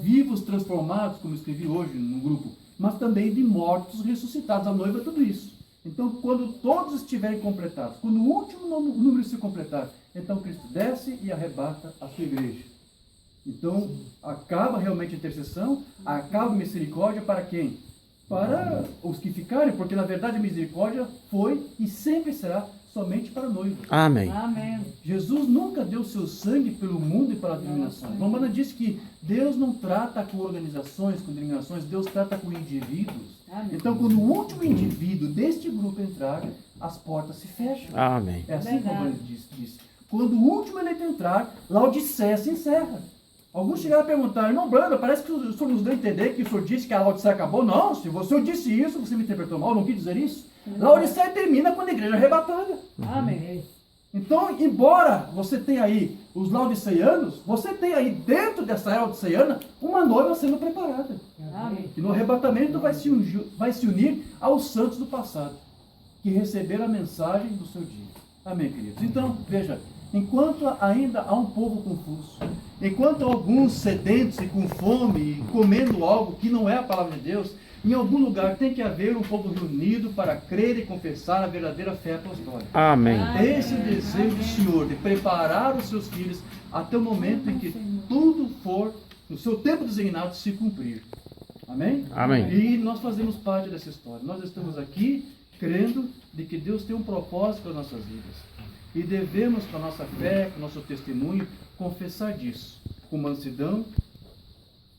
A: vivos transformados, como escrevi hoje no grupo, mas também de mortos ressuscitados. A noiva é tudo isso. Então, quando todos estiverem completados, quando o último número se completar, então Cristo desce e arrebata a sua igreja. Então, acaba realmente a intercessão, acaba a misericórdia para quem? Para os que ficarem, porque na verdade a misericórdia foi e sempre será somente para a noiva.
B: Amém.
C: Amém.
A: Jesus nunca deu seu sangue pelo mundo e para denominações. Romana diz que Deus não trata com organizações, com denominações, Deus trata com indivíduos.
C: Amém.
A: Então, quando o último indivíduo deste grupo entrar, as portas se fecham.
B: Amém.
A: É assim que Romana diz. Quando o último eleito entrar, Laodiceia se encerra. Alguns chegaram a perguntar, irmão Brando, parece que o senhor nos deu a entender que o senhor disse que a Laodiceia acabou. Não, se o senhor disse isso, você me interpretou mal, não quis dizer isso. Laodiceia termina quando a igreja é arrebatada.
C: Amém.
A: Então, embora você tenha aí os laodiceianos, você tem aí dentro dessa era laodiceiana uma noiva sendo preparada.
C: Amém.
A: E no arrebatamento vai se unir aos santos do passado, que receberam a mensagem do seu dia. Amém, queridos? Então, veja, enquanto ainda há um povo confuso, enquanto alguns sedentos e com fome e comendo algo que não é a palavra de Deus, em algum lugar tem que haver um povo reunido para crer e confessar a verdadeira fé apostólica.
B: Amém.
A: Esse é o desejo do Senhor, de preparar os seus filhos até o momento em que tudo for, no seu tempo designado, se cumprir. Amém?
B: Amém.
A: E nós fazemos parte dessa história. Nós estamos aqui crendo de que Deus tem um propósito para as nossas vidas. E devemos, com a nossa fé, com o nosso testemunho, confessar disso. Com mansidão,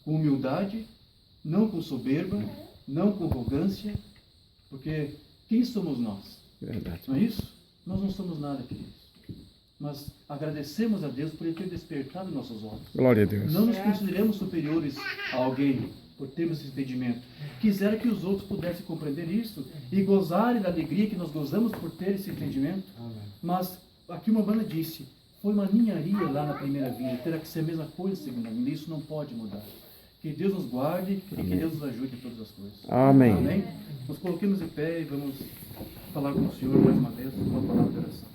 A: com humildade, não com soberba, não com arrogância, porque quem somos nós?
B: Verdade.
A: Não é isso? Nós não somos nada, queridos. Mas agradecemos a Deus por Ele ter despertado nossos olhos.
B: Glória a Deus.
A: Não nos consideramos superiores a alguém por termos esse entendimento. Quisera que os outros pudessem compreender isso e gozarem da alegria que nós gozamos por ter esse entendimento. Mas aqui uma banda disse, foi uma ninharia lá na primeira vinda, terá que ser a mesma coisa na segunda vinda. Isso não pode mudar. Que Deus nos guarde e que Deus nos ajude em todas as coisas.
B: Amém.
A: Amém? Nos coloquemos em pé e vamos falar com o Senhor mais uma vez, uma palavra de oração.